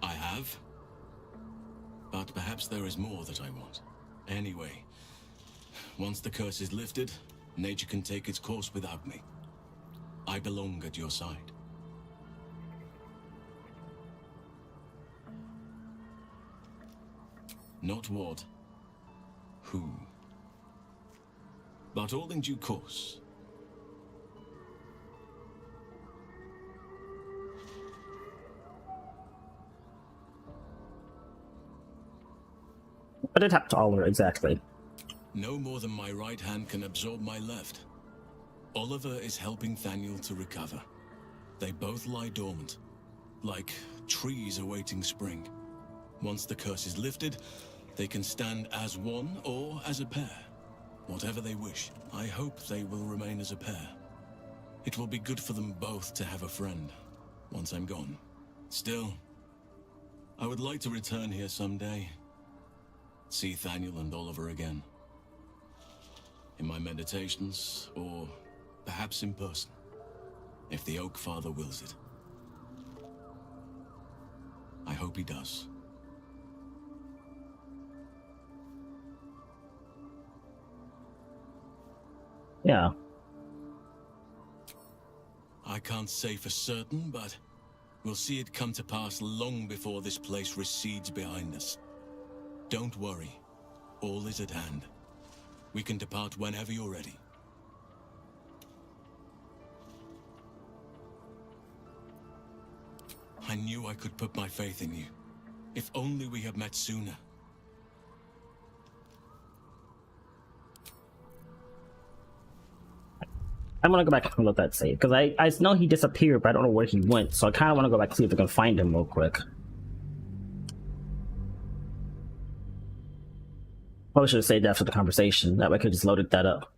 I have. But perhaps there is more that I want. Anyway, once the curse is lifted, nature can take its course without me. I belong at your side. Not what, who. But all in due course. What did happen to Oliver exactly? No more than my right hand can absorb my left. Oliver is helping Thaniel to recover. They both lie dormant, like trees awaiting spring. Once the curse is lifted, they can stand as one or as a pair. Whatever they wish. I hope they will remain as a pair. It will be good for them both to have a friend, once I'm gone. Still, I would like to return here someday. See Thaniel and Oliver again. In my meditations, or perhaps in person, if the Oak Father wills it. I hope he does. Yeah. I can't say for certain, but we'll see it come to pass long before this place recedes behind us. Don't worry. All is at hand. We can depart whenever you're ready. I knew I could put my faith in you. If only we had met sooner. I want to go back and look at that save, because I know he disappeared, but I don't know where he went, so I kind of want to go back and see if I can find him real quick. Probably should have saved that for the conversation. That way I could just loaded that up.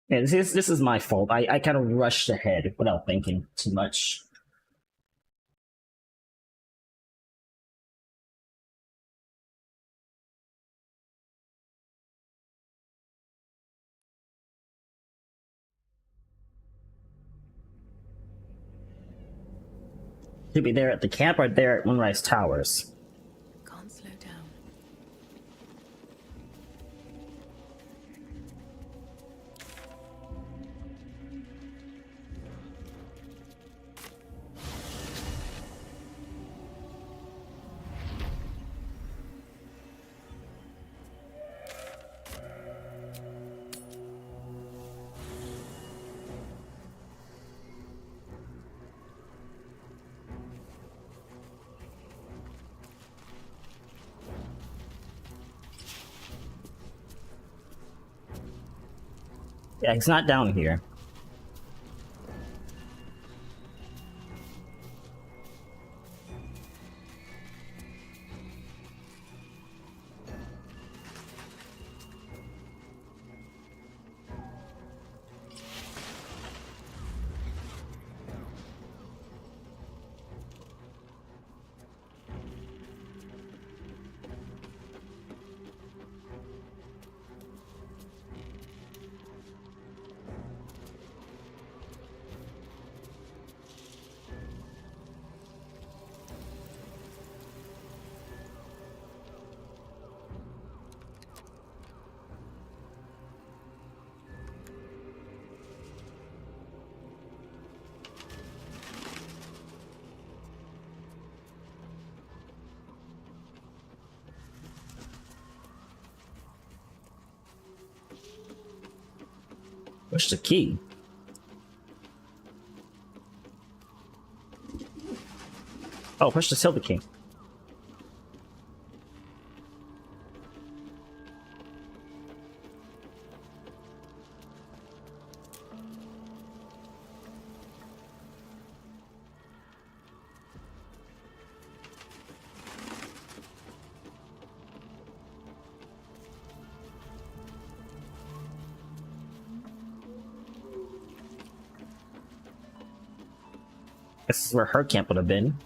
Yeah, this is my fault. I kind of rushed ahead without thinking too much. Should be there at the camp or there at Moonrise Towers. Can't slow down. Yeah, he's not down here. Where's the key? Oh, where's the silver key? This is where her camp would have been.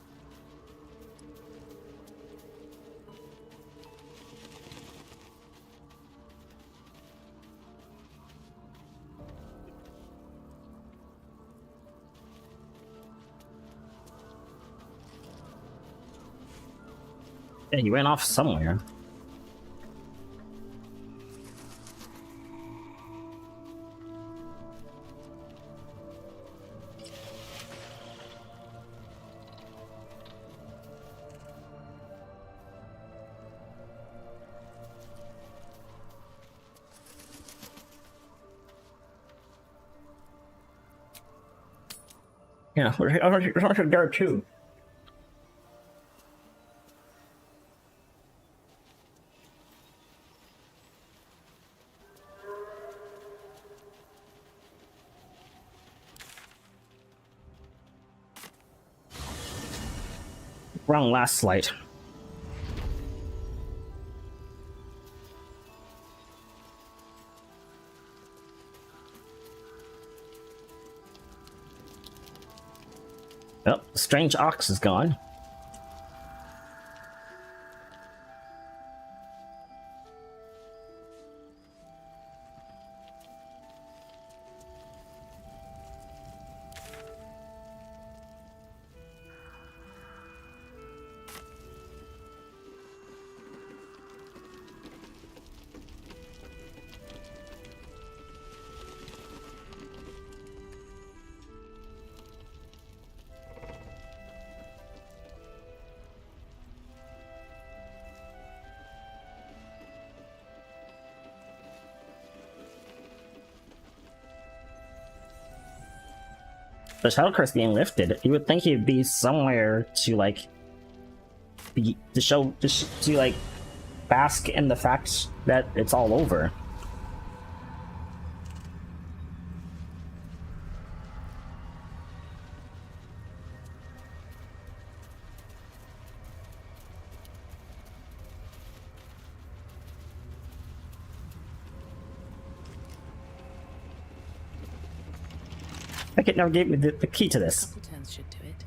Yeah, he ran off somewhere. Yeah, we're there too. Wrong last slide. Oh, the strange ox is gone. The shadow curse being lifted, you would think he'd be somewhere to like to like bask in the fact that it's all over. Like it never gave me the key to this. Couple turns should do it.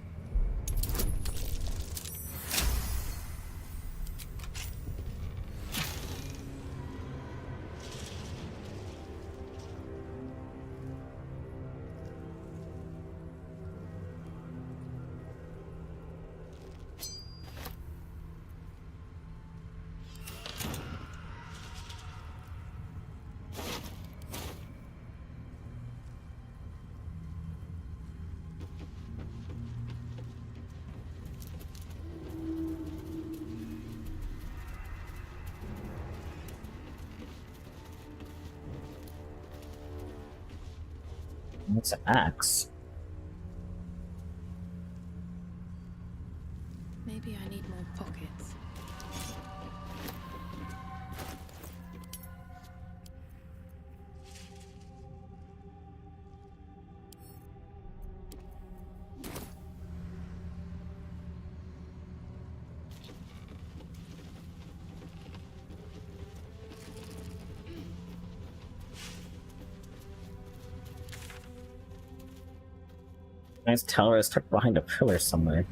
What's an axe? Maybe I need more pockets. Nice tower is tucked behind a pillar somewhere.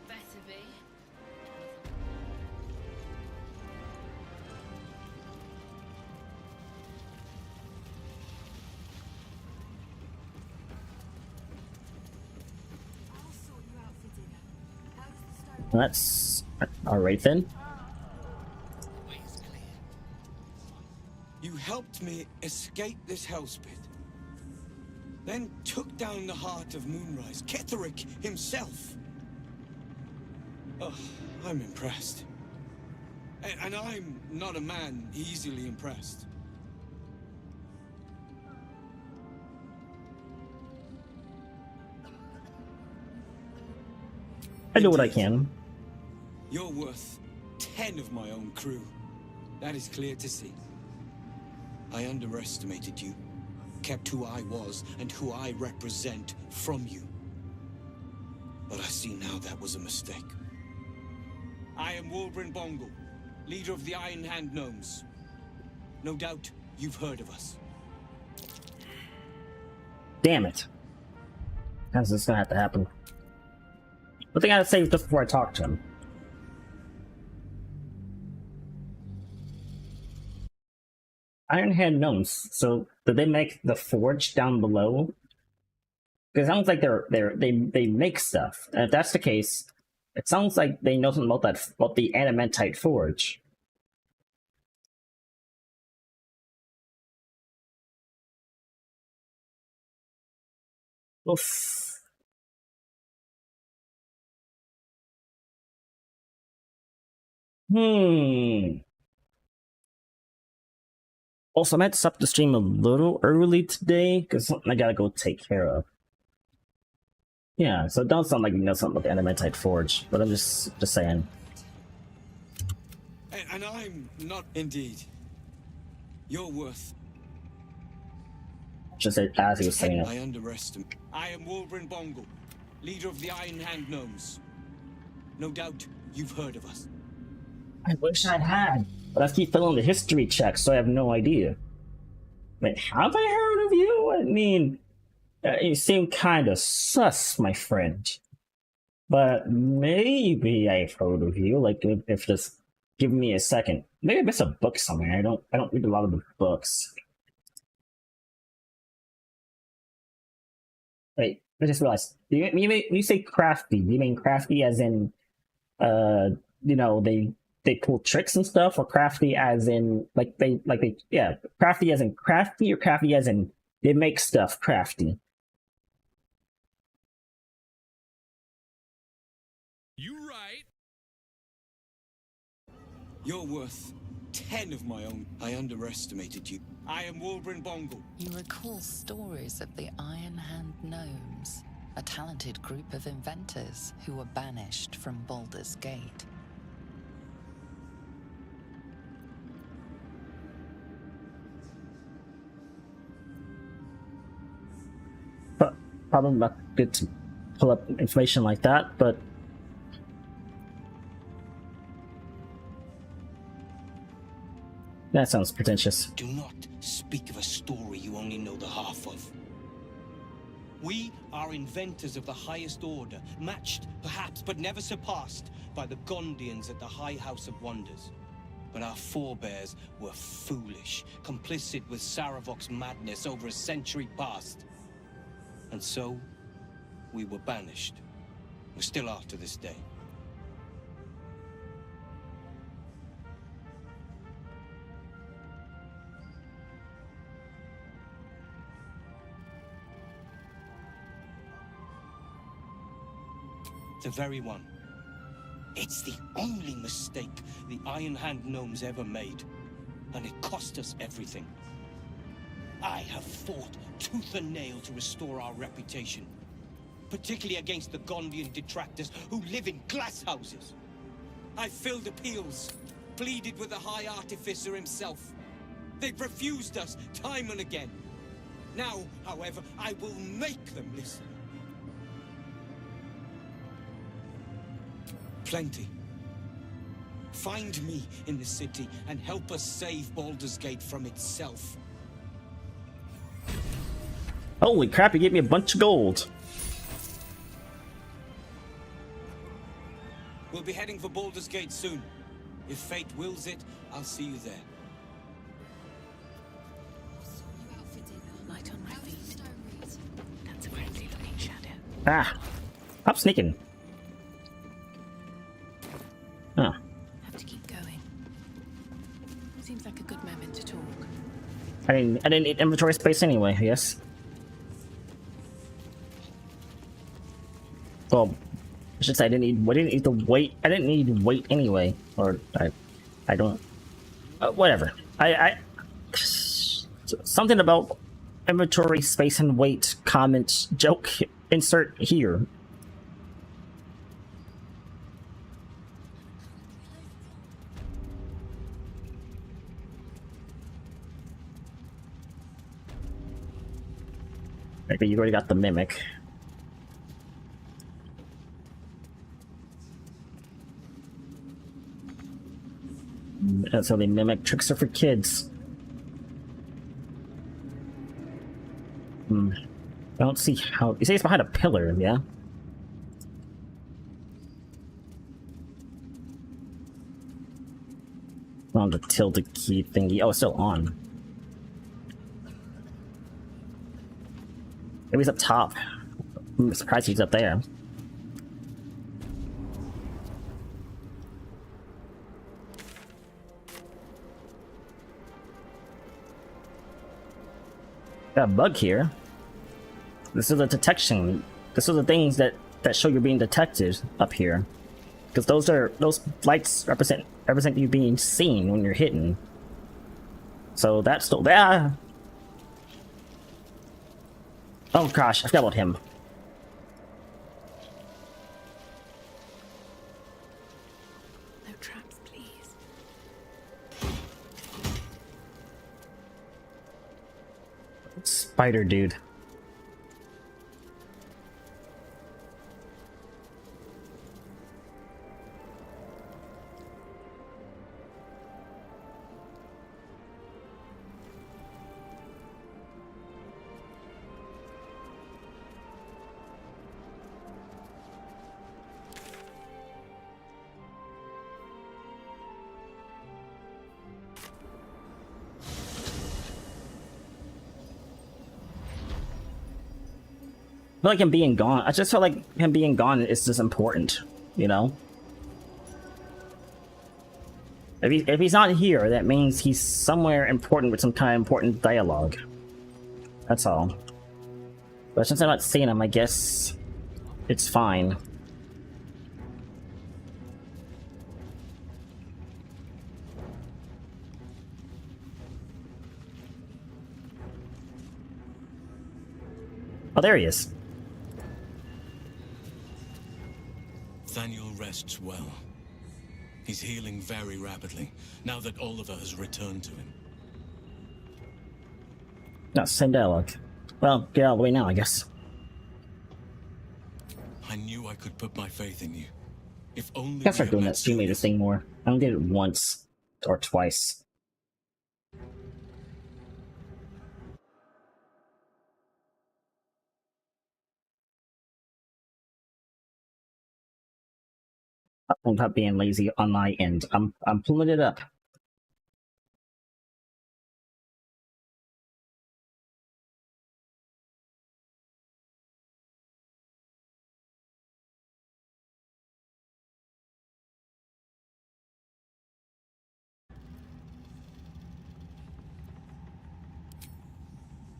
Better be. That's alright then. You helped me escape this hellspit. Then took down the heart of Moonrise, Ketheric himself. Oh, I'm impressed. And I'm not a man easily impressed. I do what I can. You're worth 10 of my own crew. That is clear to see. I underestimated you. kept who I was and who I represent from you. But I see now that was a mistake. I am Wolbrin Bongle, leader of the Iron Hand Gnomes. No doubt you've heard of us. Damn it. How's this gonna have to happen? But they gotta save this before I talk to him. Iron Hand Gnomes. So did they make the forge down below? Because it sounds like they make stuff. And if that's the case, it sounds like they know something about the Adamentite forge. Oof. Also, I might stop the stream a little early today because something I gotta go take care of. Yeah, so it don't sound like you know something about the Adamentite forge, but I'm just saying. And I'm not indeed. You're worth. Just as he was saying it. I underestimate. I am Wolbrin Bongle, leader of the Iron Hand Gnomes. No doubt you've heard of us. I wish I had, but I keep failing the history check, so I have no idea. Wait, have I heard of you? I mean, you seem kind of sus, my friend. But maybe I've heard of you. Like, if just give me a second. Maybe I missed a book somewhere. I don't read a lot of the books. Wait, I just realized. You say crafty. Do you mean crafty as in, you know, they pull tricks and stuff, or crafty as in yeah, crafty as in crafty, or crafty as in they make stuff crafty? You right. You're worth 10 of my own. I underestimated you. I am Wolbrin Bongle. You recall stories of the Iron Hand Gnomes, a talented group of inventors who were banished from Baldur's Gate. Probably not good to pull up information like that, but that sounds pretentious. Do not speak of a story you only know the half of. We are inventors of the highest order, matched, perhaps, but never surpassed by the Gondians at the High House of Wonders. But our forebears were foolish, complicit with Saravok's madness over a century past. And so, we were banished. We still are to this day. The very one. It's the only mistake the Iron Hand Gnomes ever made. And it cost us everything. I have fought tooth and nail to restore our reputation. Particularly against the Gondian detractors who live in glass houses. I filled appeals, pleaded with the High Artificer himself. They've refused us time and again. Now, however, I will make them listen. Plenty. Find me in the city and help us save Baldur's Gate from itself. Holy crap, you gave me a bunch of gold. We'll be heading for Baldur's Gate soon. If fate wills it, I'll see you there. Light on my feet. That's a friendly looking shadow. Ah, stop sneaking. Huh. Have to keep going. Seems like a good moment to talk. I didn't need inventory space anyway, I guess. Well, I should say I didn't need the weight. I didn't need weight anyway, or I don't. Whatever. Something about inventory space and weight. Comment joke. Insert here. Okay, you already got the mimic. That's how they mimic. Tricks are for kids. I don't see how... You say it's behind a pillar, yeah? On the tilde key thingy. Oh, it's still on. Maybe he's up top. I'm surprised he's up there. Got a bug here. This is a detection. This is the things that show you're being detected up here, because those lights represent you being seen when you're hidden. So that's still there. Oh gosh, I forgot about him. No traps, please. Spider dude. I feel like him being gone. I just feel like him being gone is just important, you know? If he's not here, that means he's somewhere important with some kind of important dialogue. That's all. But since I'm not seeing him, I guess it's fine. Oh, there he is. Thaniel rests well. He's healing very rapidly, now that Oliver has returned to him. No, same dialogue. Well, get out of the way now, I guess. I knew I could put my faith in you. If only I gotta start doing that stream leader thing more. I only did it once or twice. I'm not being lazy on my end. I'm pulling it up.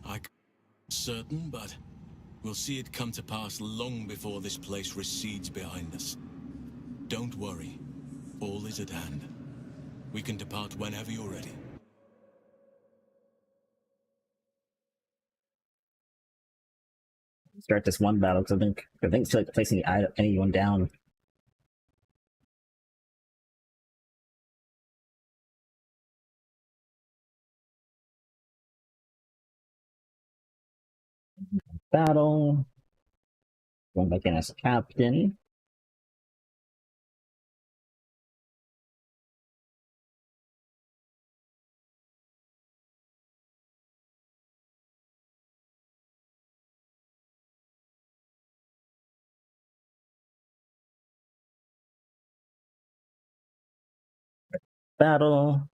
I'm certain, but we'll see it come to pass long before this place recedes behind us. Don't worry. All is at hand. We can depart whenever you're ready. Start this one battle because I think it's like placing anyone down. Battle. Going back in as a captain. Battle.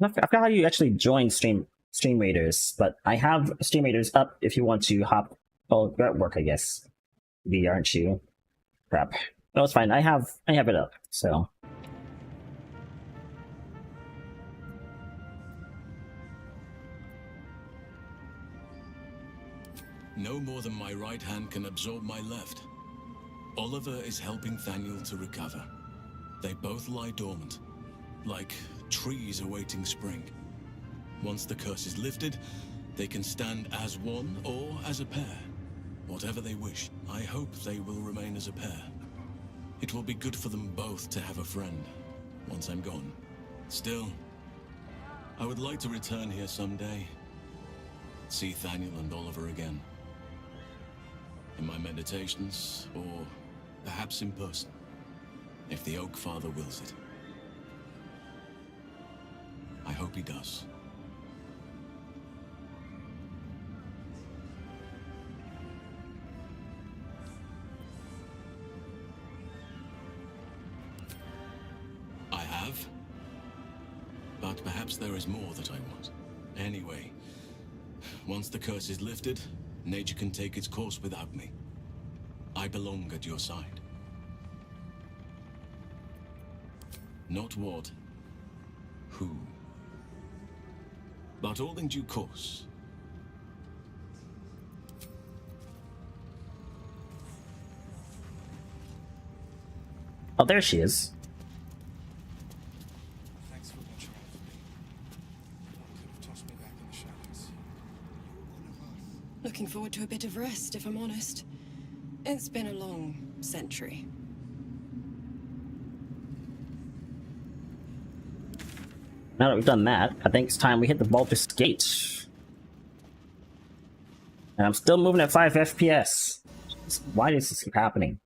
I forgot how you actually join Stream Raiders, but I have Stream Raiders up if you want to hop. Oh, you're at work, I guess. V, aren't you? Crap. No, it's fine. I have it up. So. No more than my right hand can absorb my left. Oliver is helping Thaniel to recover. They both lie dormant, like trees awaiting spring. Once the curse is lifted, They can stand as one or as a pair. Whatever they wish. I hope they will remain as a pair. It will be good for them both to have a friend, once I'm gone. Still, I would like to return here someday. See Thaniel and Oliver again. In my meditations, or perhaps in person, if the Oak Father wills it. I hope he does. I have. But perhaps there is more that I want. Anyway, once the curse is lifted, nature can take its course without me. I belong at your side. Not what, who, but all in due course. Oh, there she is. Thanks for watching out for me. One could have tossed me back in the shadows. You were one of us. Looking forward to a bit of rest, if I'm honest. It's been a long century. Now that we've done that, I think it's time we hit the Baldur's Gate. And I'm still moving at 5 FPS. Why does this keep happening?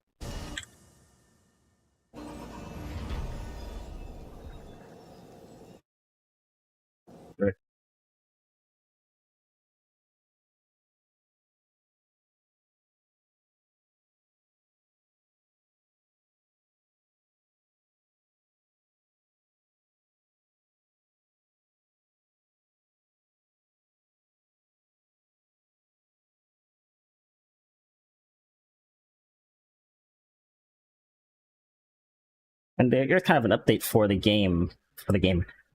And there's kind of an update for the game,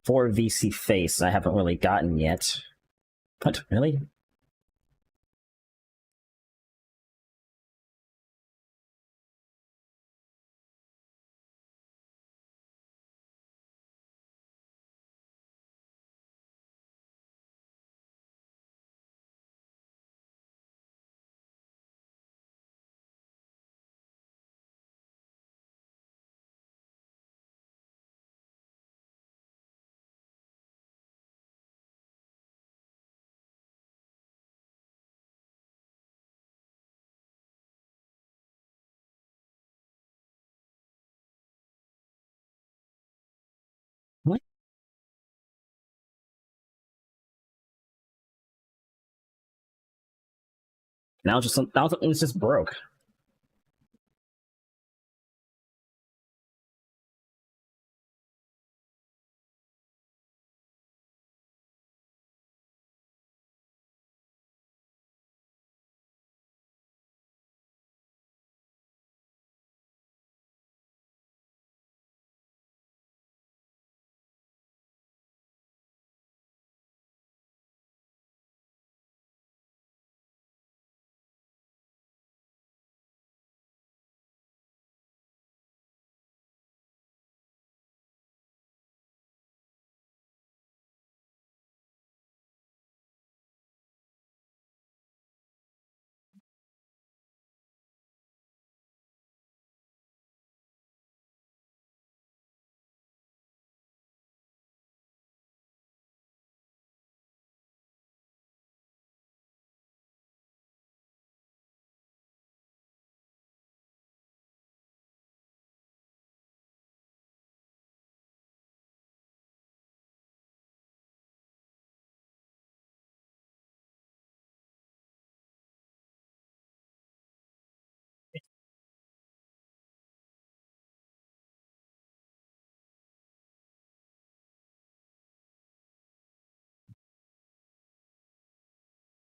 for VC Face I haven't really gotten yet. What, really? What? Now something's just broke.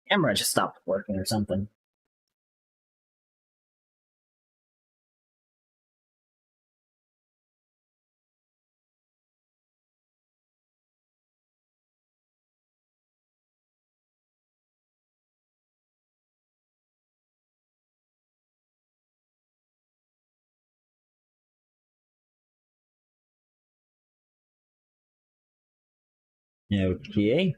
Camera just stopped working or something. Okay.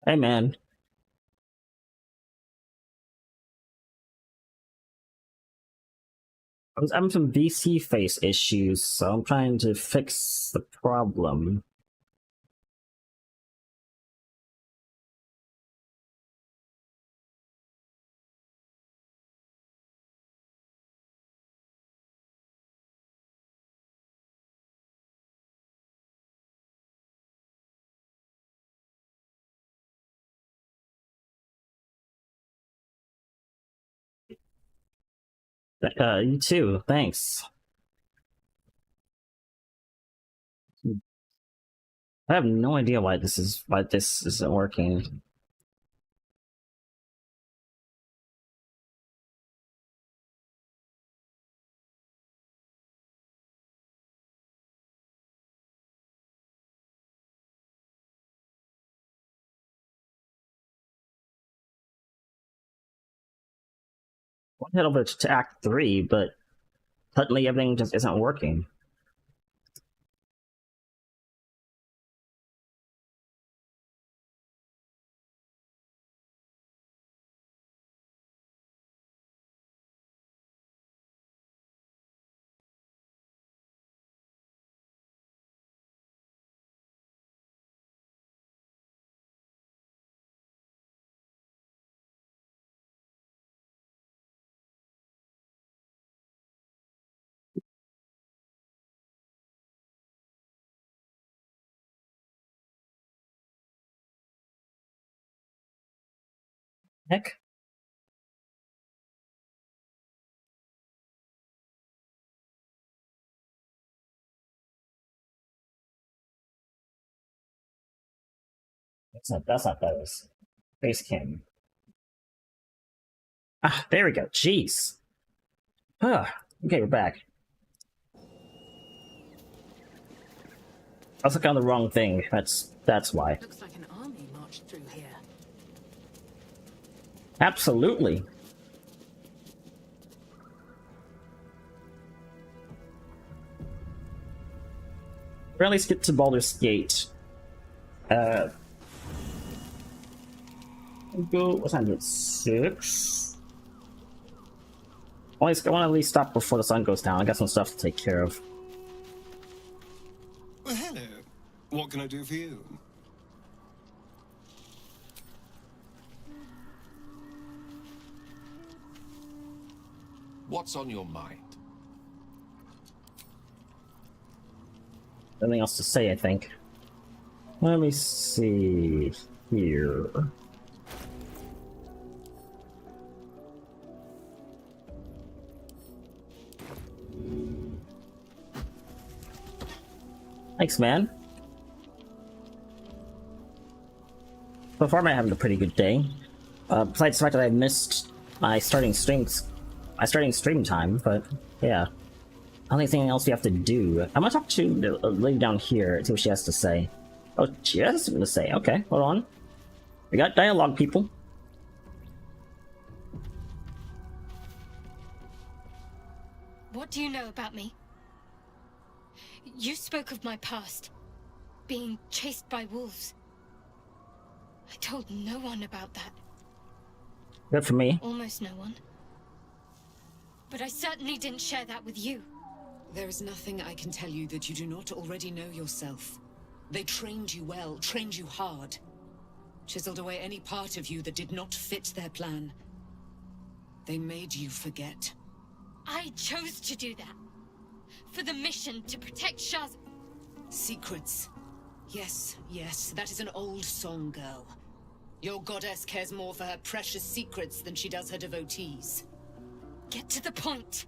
Hey, man. I was having some VC face issues, so I'm trying to fix the problem. You too. Thanks. I have no idea why this isn't working. I want to head over to Act 3, but suddenly everything just isn't working. Heck? That's not those. Face cam. Ah, there we go. Jeez. Ah, okay, we're back. I was looking on the wrong thing. That's why. Looks like an army marched through here. Absolutely. Or at least get to Baldur's Gate. Go. What time is it? 6. I want to at least stop before the sun goes down. I got some stuff to take care of. Well, hello. What can I do for you? What's on your mind? Nothing else to say, I think. Let me see here. Thanks, man. So far, I'm having a pretty good day. Besides the fact that I missed my starting stream time, but yeah. I don't think there's anything else we have to do. I'm gonna talk to the lady down here and see what she has to say. Oh, she has something to say. Okay, hold on. We got dialogue, people. What do you know about me? You spoke of my past, being chased by wolves. I told no one about that. Good for me. Almost no one. But I certainly didn't share that with you. There is nothing I can tell you that you do not already know yourself. They trained you well, trained you hard. Chiseled away any part of you that did not fit their plan. They made you forget. I chose to do that. For the mission to protect Shaz. Secrets. Yes, yes, that is an old song, girl. Your goddess cares more for her precious secrets than she does her devotees. Get to the point.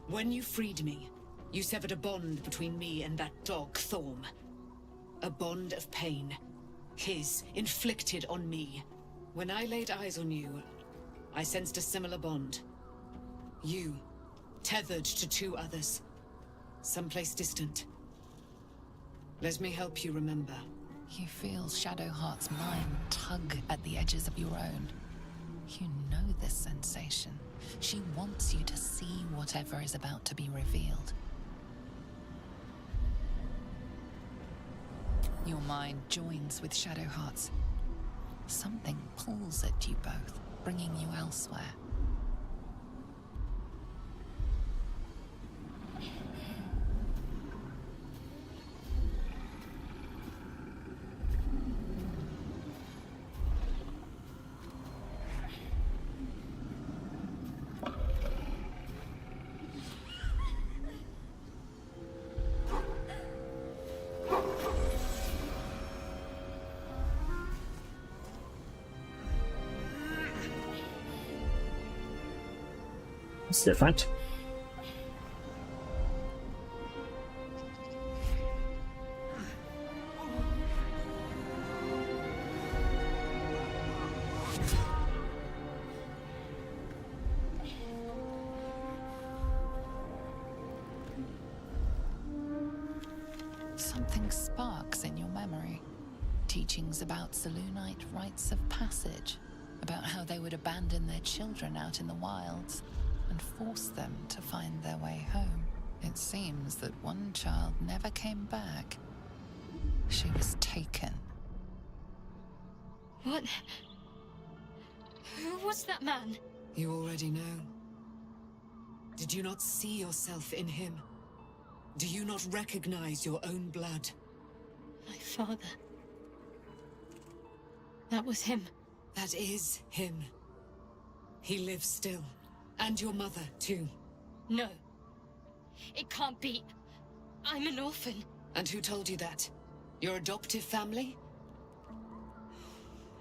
When you freed me, you severed a bond between me and that dog, Thorm. A bond of pain. His, inflicted on me. When I laid eyes on you, I sensed a similar bond. You, tethered to 2 others. Someplace distant. Let me help you remember. You feel Shadowheart's mind tug at the edges of your own. You know this sensation. She wants you to see whatever is about to be revealed. Your mind joins with Shadowheart's. Something pulls at you both, bringing you elsewhere. It's different. Something sparks in your memory. Teachings about Selûnite rites of passage, about how they would abandon their children out in the wilds and force them to find their way home. It seems that one child never came back. She was taken. What? Who was that man? You already know. Did you not see yourself in him? Do you not recognize your own blood? My father. That was him. That is him. He lives still. And your mother, too. No. It can't be. I'm an orphan. And who told you that? Your adoptive family?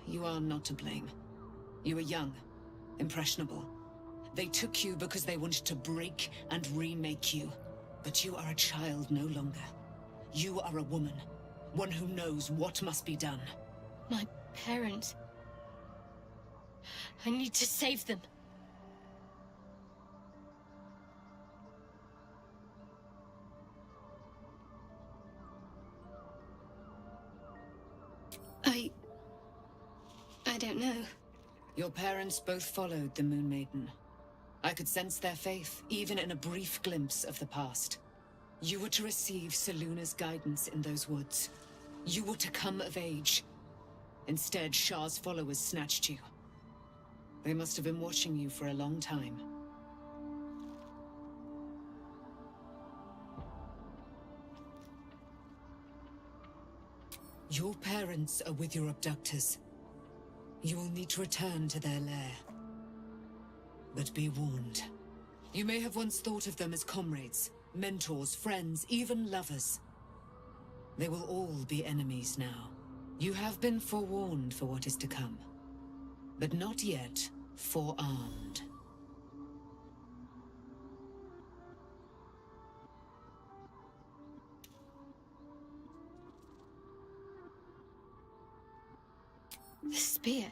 You are not to blame. You were young, impressionable. They took you because they wanted to break and remake you. But you are a child no longer. You are a woman. One who knows what must be done. My parents. I need to save them. I don't know. Your parents both followed the Moon Maiden. I could sense their faith, even in a brief glimpse of the past. You were to receive Selûne's guidance in those woods. You were to come of age. Instead, Shah's followers snatched you. They must have been watching you for a long time. Your parents are with your abductors. You will need to return to their lair. But be warned. You may have once thought of them as comrades, mentors, friends, even lovers. They will all be enemies now. You have been forewarned for what is to come, but not yet forearmed. The spear.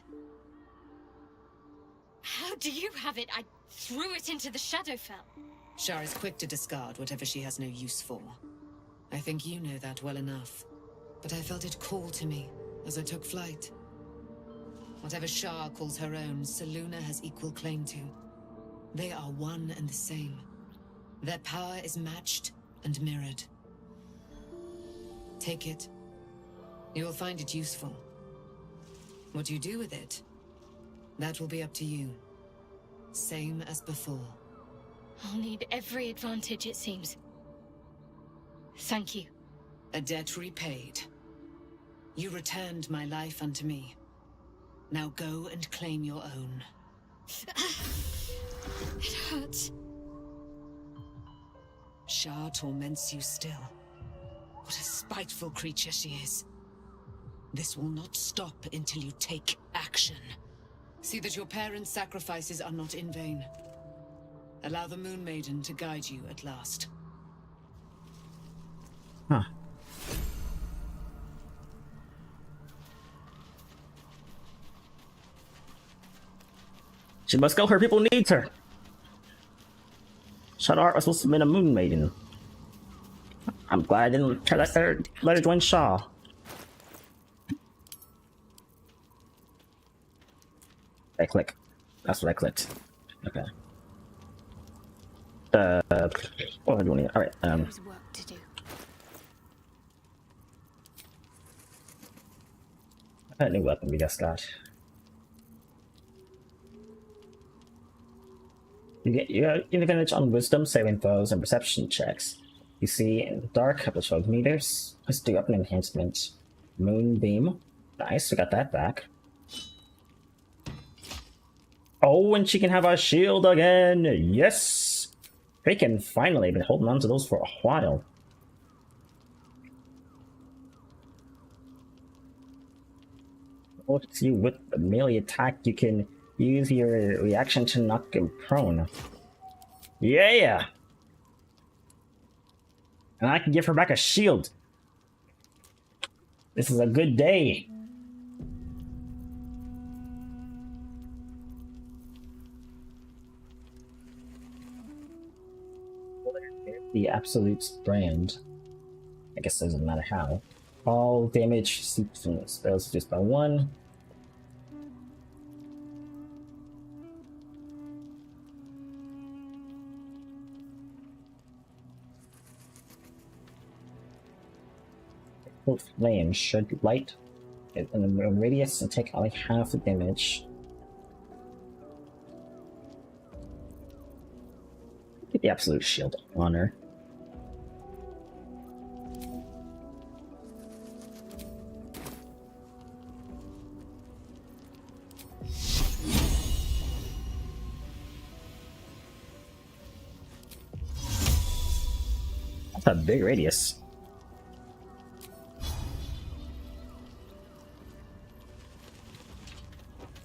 How do you have it? I threw it into the Shadowfell. Shah is quick to discard whatever she has no use for. I think you know that well enough. But I felt it call to me as I took flight. Whatever Shah calls her own, Selûne has equal claim to. They are one and the same. Their power is matched and mirrored. Take it. You will find it useful. What you do with it, that will be up to you. Same as before. I'll need every advantage, it seems. Thank you. A debt repaid. You returned my life unto me. Now go and claim your own. It hurts. Shah torments you still. What a spiteful creature she is. This will not stop until you take action. See that your parents' sacrifices are not in vain. Allow the Moon Maiden to guide you at last. Huh. She must go. Her people needs her. Shadar was supposed to be a Moon Maiden. I'm glad I didn't try to let her join Shah. I click. That's what I clicked. Okay. What am I doing here? Alright, There's work to do. a new weapon we just got. You get your advantage on wisdom saving throws and perception checks. You see in the dark up to 12 meters. Let's do up an enhancement. Moonbeam. Nice, we got that back. Oh, and she can have our shield again! Yes! Freaking finally, been holding on to those for a while. Hits you with a melee attack, you can use your reaction to knock him prone. Yeah! And I can give her back a shield. This is a good day. The absolute brand. I guess it doesn't matter how. All damage sleeps from spells just by 1. Flame should light in the radius and take only half the damage. Get the absolute shield on her. That's a big radius.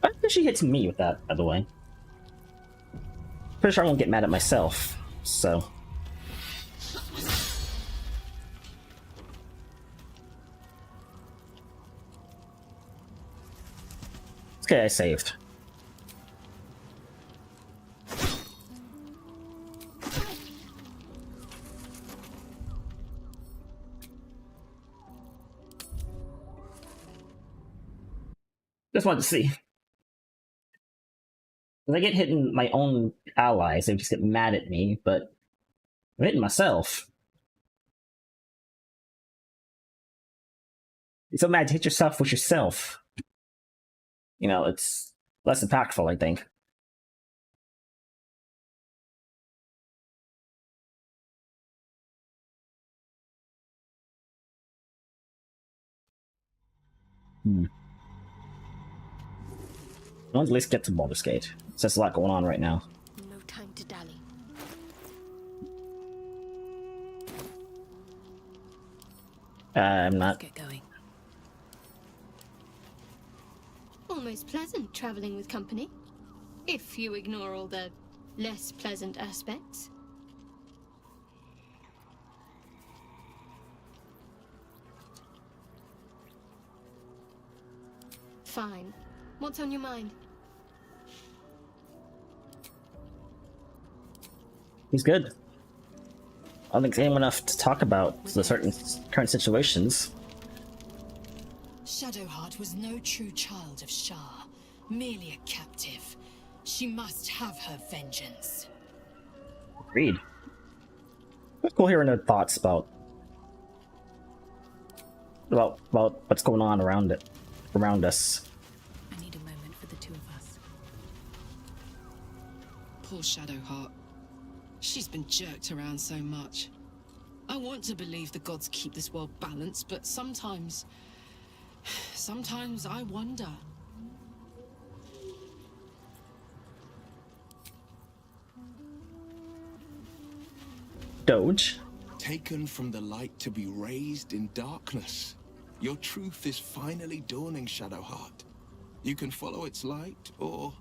I think she hits me with that, by the way. Pretty sure I won't get mad at myself, so. Okay, I saved. Just wanted to see. If I get hitting my own allies, they just get mad at me, but I'm hitting myself. You're so mad to hit yourself with yourself. You know, it's less impactful, I think. Let's at least get to Baldur's Gate. There's a lot going on right now. No time to dally. I'm not. Let's get going. Almost pleasant traveling with company, if you ignore all the less pleasant aspects. Fine. What's on your mind? He's good. I don't think there's enough to talk about the certain current situations. Shadowheart was no true child of Shah, merely a captive. She must have her vengeance. Agreed. It's cool hearing her thoughts about what's going on around us. I need a moment for the two of us. Poor Shadowheart. She's been jerked around so much. I want to believe the gods keep this world balanced, but sometimes I wonder. Doge? Taken from the light to be raised in darkness. Your truth is finally dawning, Shadowheart. You can follow its light, or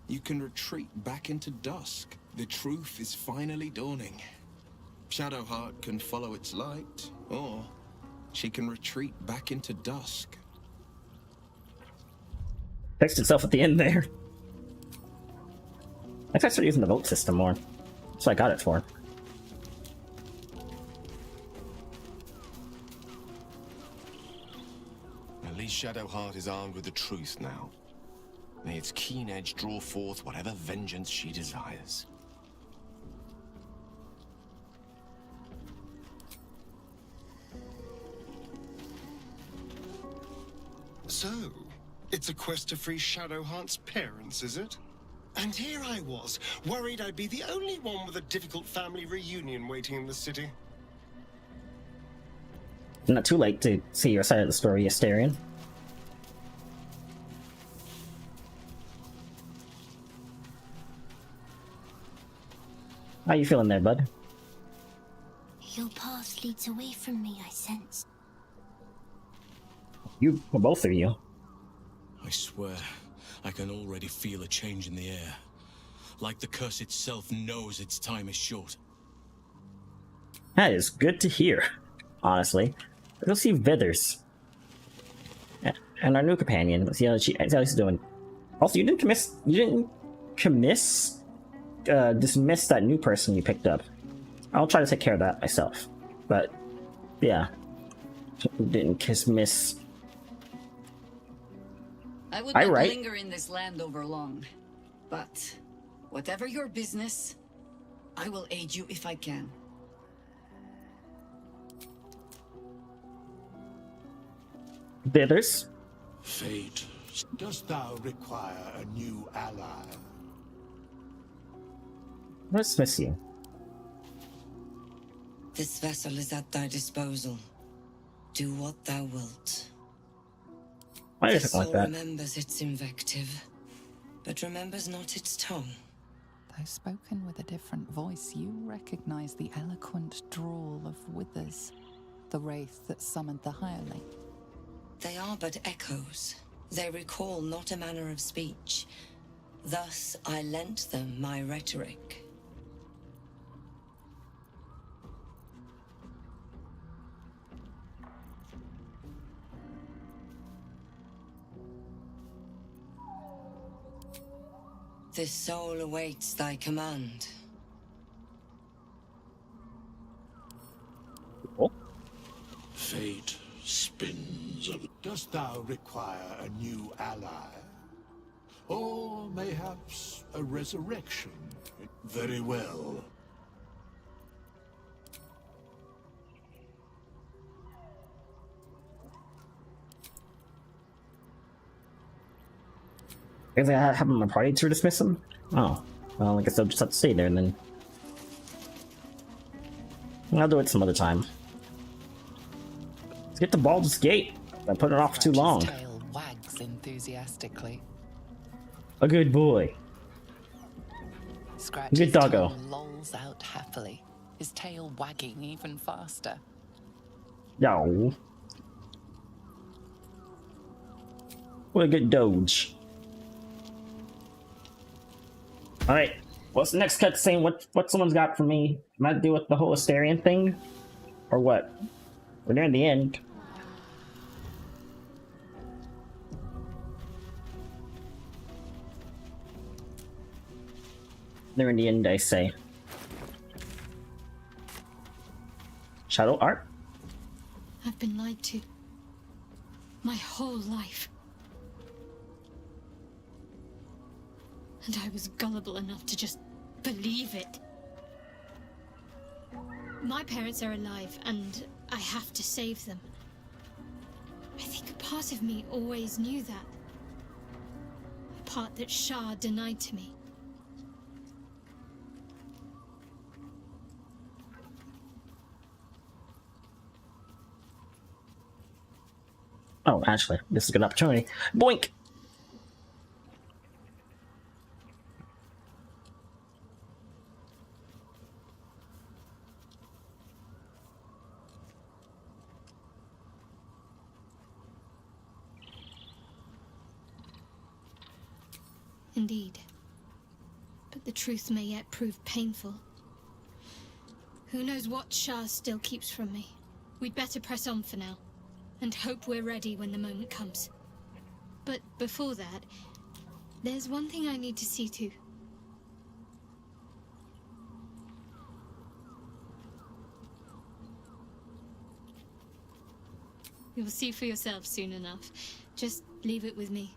you can retreat back into dusk. The truth is finally dawning. Shadowheart can follow its light, or she can retreat back into dusk. Fixed itself at the end there. I think I start using the vote system more. That's what I got it for. At least Shadowheart is armed with the truth now. May its keen edge draw forth whatever vengeance she desires. So, it's a quest to free Shadowheart's parents, is it? And here I was, worried I'd be the only one with a difficult family reunion waiting in the city. Not too late to see your side of the story, Astarion. How you feeling there, bud? Your path leads away from me, I sense. You, well, both of you. I swear, I can already feel a change in the air. Like the curse itself knows its time is short. That is good to hear, honestly. Let's see Vithers. And our new companion. Let's see how she's doing. Also, you didn't dismiss that new person you picked up. I'll try to take care of that myself. But, yeah. Didn't dismiss. I would not linger in this land over long. But, whatever your business, I will aid you if I can. Vithers? Fate, dost thou require a new ally? Let's miss you. This vessel is at thy disposal. Do what thou wilt. Why The is it like soul that? remembers its invective, but remembers not its tongue. Though spoken with a different voice, you recognize the eloquent drawl of Withers, the wraith that summoned the hireling. They are but echoes. They recall not a manner of speech. Thus I lent them my rhetoric. This soul awaits thy command. Fate spins. Dost thou require a new ally? Or mayhaps a resurrection? Very well. Is I have him a party to dismiss him? Oh. Well, I guess I'll just have to stay there and then. I'll do it some other time. Let's get to Baldur's Gate. I put it off too long. His tail wags enthusiastically. A good boy. Scratch's Good doggo. tongue lolls out happily, his tail wagging even faster. No. What a good doge. Alright, what's the next cutscene? What someone's got for me? Am I to do with the whole Astarion thing? Or what? We're near the end. They're in the end, I say. Shadow art? I've been lied to. My whole life. And I was gullible enough to just believe it. My parents are alive, and I have to save them. I think a part of me always knew that. A part that Shah denied to me. Oh, actually, this is a good opportunity. Boink! Indeed. But the truth may yet prove painful. Who knows what Shah still keeps from me? We'd better press on for now, and hope we're ready when the moment comes. But before that, there's one thing I need to see to. You'll see for yourself soon enough. Just leave it with me.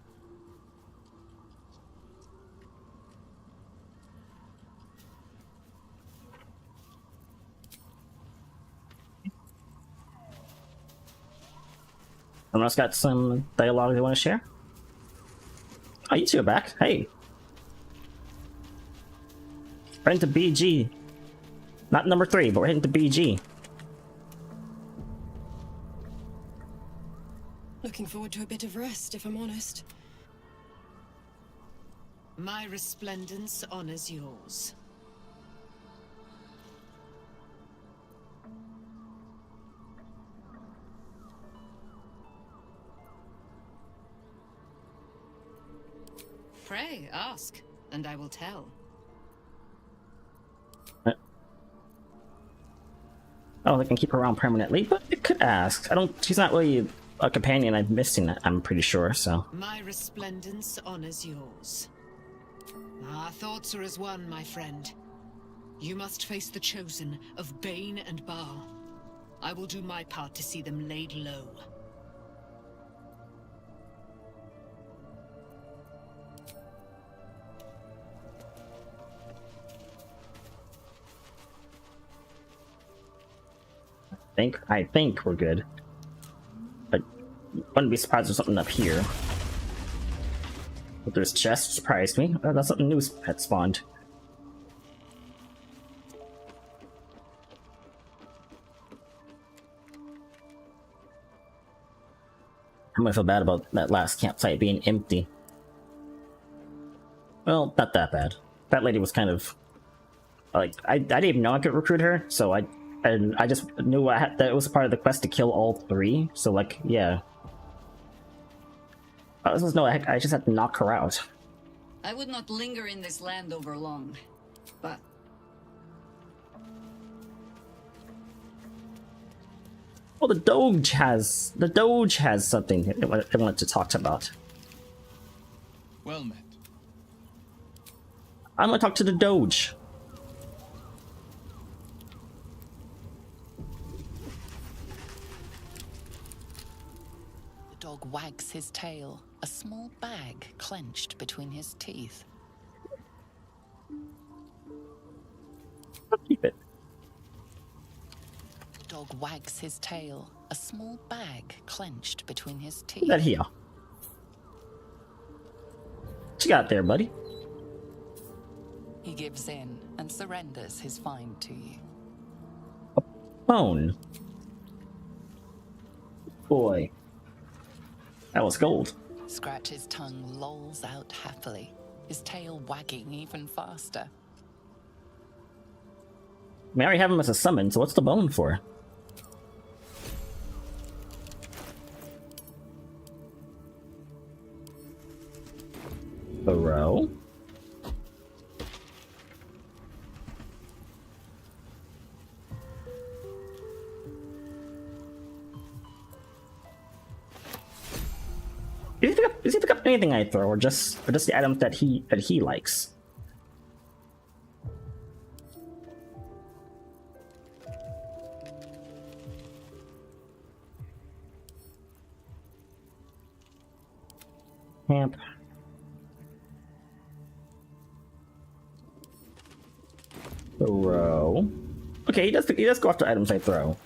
Someone else got some dialogue they want to share? Oh, you two are back. Hey. We're into BG. Not number 3, but we're heading to BG. Looking forward to a bit of rest, if I'm honest. My resplendence honors yours. Pray, ask, and I will tell. Oh, they can keep her around permanently, but it could ask. I don't. She's not really a companion I've missed in it, I'm pretty sure, so. My resplendence honors yours. Our thoughts are as one, my friend. You must face the chosen of Bane and Bar. I will do my part to see them laid low. I think we're good. But wouldn't be surprised if there's something up here. But there's chests, surprised me. Oh, that's something new had spawned. I'm gonna feel bad about that last campsite being empty. Well, not that bad. That lady was kind of like I didn't even know I could recruit her, so I just knew that it was part of the quest to kill all 3. So like, yeah. This was no, I just had to knock her out. I would not linger in this land over long, but well, the Doge has something it wanted to talk about. Well met. I'm gonna talk to the Doge. The dog wags his tail, a small bag clenched between his teeth. Keep it. The dog wags his tail, a small bag clenched between his teeth. Put that here. What you got there, buddy? He gives in and surrenders his find to you. Bone. Boy. That was gold. Scratch's tongue lolls out happily, his tail wagging even faster. I already have him as a summon, so what's the bone for? Burrow. Does he pick up anything I throw, or just the items that he likes? Camp. Throw. Okay, he does go after items I throw.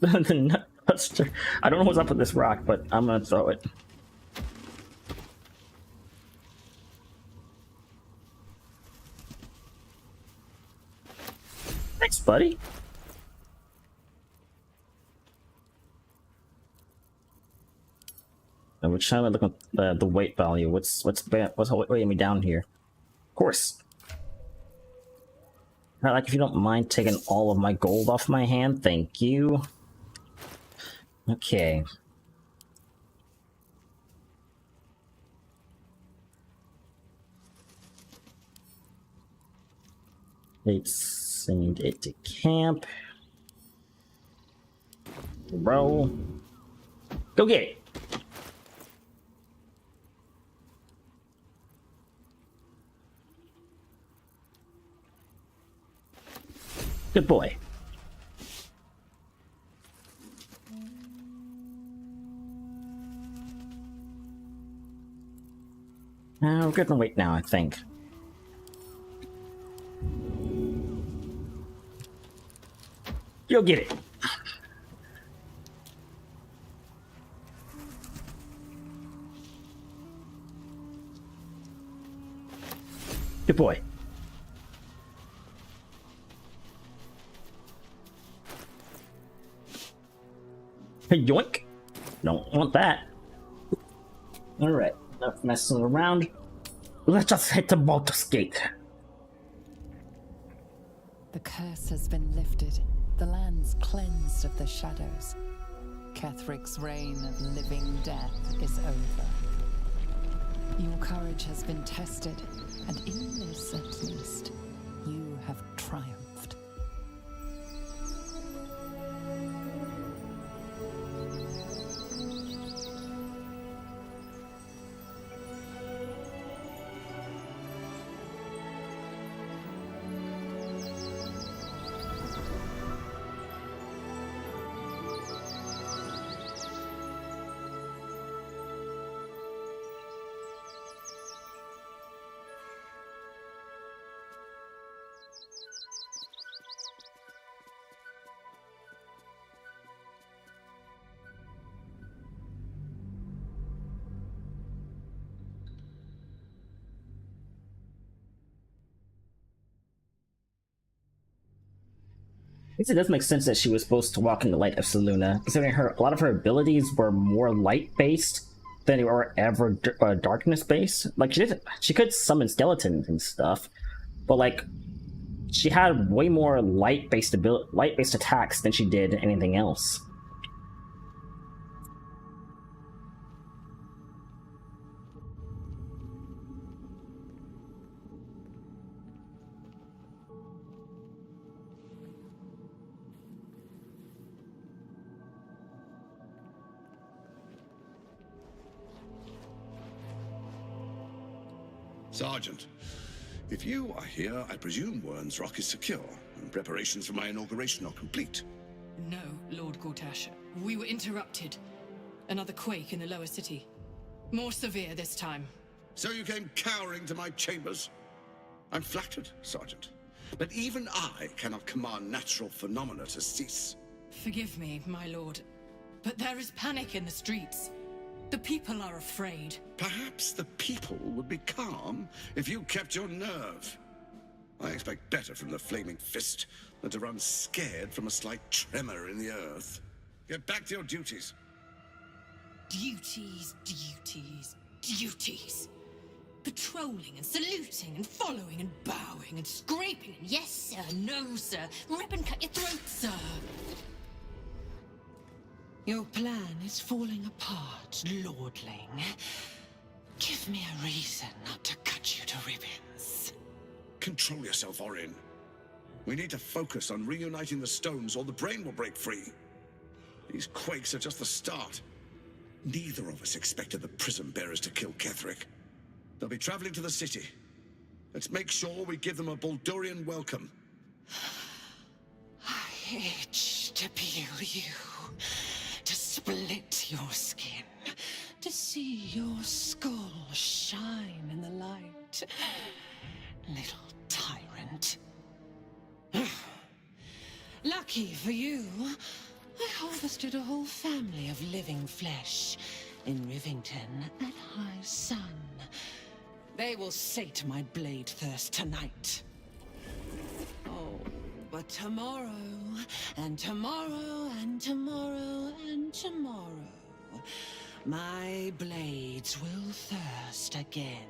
I don't know what's up with this rock, but I'm gonna throw it. Thanks, buddy. Which time I look at the weight value? What's weighing me down here? Of course. Not like if you don't mind taking all of my gold off my hand, thank you. Okay. Let's send it to camp. Roll. Go get it. Good boy. We're good to wait now, I think. You'll get it. Good boy. Hey, yoink! Don't want that. Alright, enough messing around. Let us head to Baldur's Gate. The curse has been lifted. The land's cleansed of the shadows. Kethric's reign of living death is over. Your courage has been tested, and in this at least, you have triumphed. I guess it does make sense that she was supposed to walk in the light of Selûne, considering a lot of her abilities were more light-based than they were ever darkness-based. Like, she could summon skeletons and stuff, but like, she had way more light-based attacks than she did anything else. Sergeant, if you are here, I presume Wern's Rock is secure, and preparations for my inauguration are complete. No, Lord Gortash. We were interrupted. Another quake in the lower city. More severe this time. So you came cowering to my chambers? I'm flattered, Sergeant. But even I cannot command natural phenomena to cease. Forgive me, my lord, but there is panic in the streets. The people are afraid. Perhaps the people would be calm if you kept your nerve. I expect better from the Flaming Fist than to run scared from a slight tremor in the earth. Get back to your duties. Duties, duties, duties. Patrolling and saluting and following and bowing and scraping and yes sir, no sir, ribbon cut your throat, sir. Your plan is falling apart, lordling. Give me a reason not to cut you to ribbons. Control yourself, Orin. We need to focus on reuniting the stones or the brain will break free. These quakes are just the start. Neither of us expected the prism bearers to kill Ketheric. They'll be traveling to the city. Let's make sure we give them a Baldurian welcome. I itch to peel you, to split your skin, to see your skull shine in the light. Little tyrant. Lucky for you, I harvested a whole family of living flesh in Rivington at high sun. They will sate my blade thirst tonight. Oh, but tomorrow, and tomorrow, and tomorrow, and tomorrow, my blades will thirst again.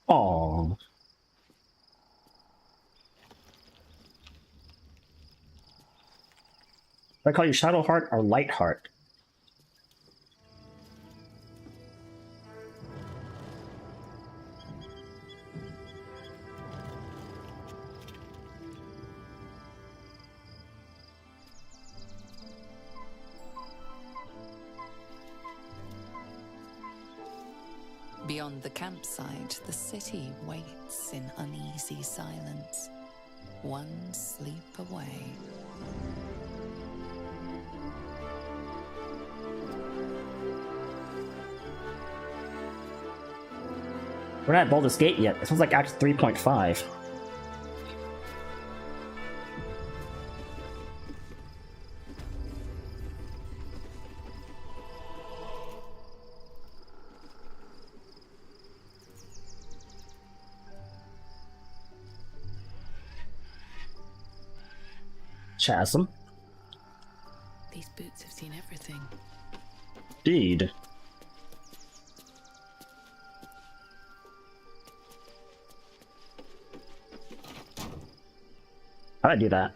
Aww. I call you Shadowheart or Lightheart. Beyond the campsite, the city waits in uneasy silence, one sleep away. We're not at Baldur's Gate yet. It sounds like Act 3.5. Chasm. These boots have seen everything. Indeed. How'd I do that?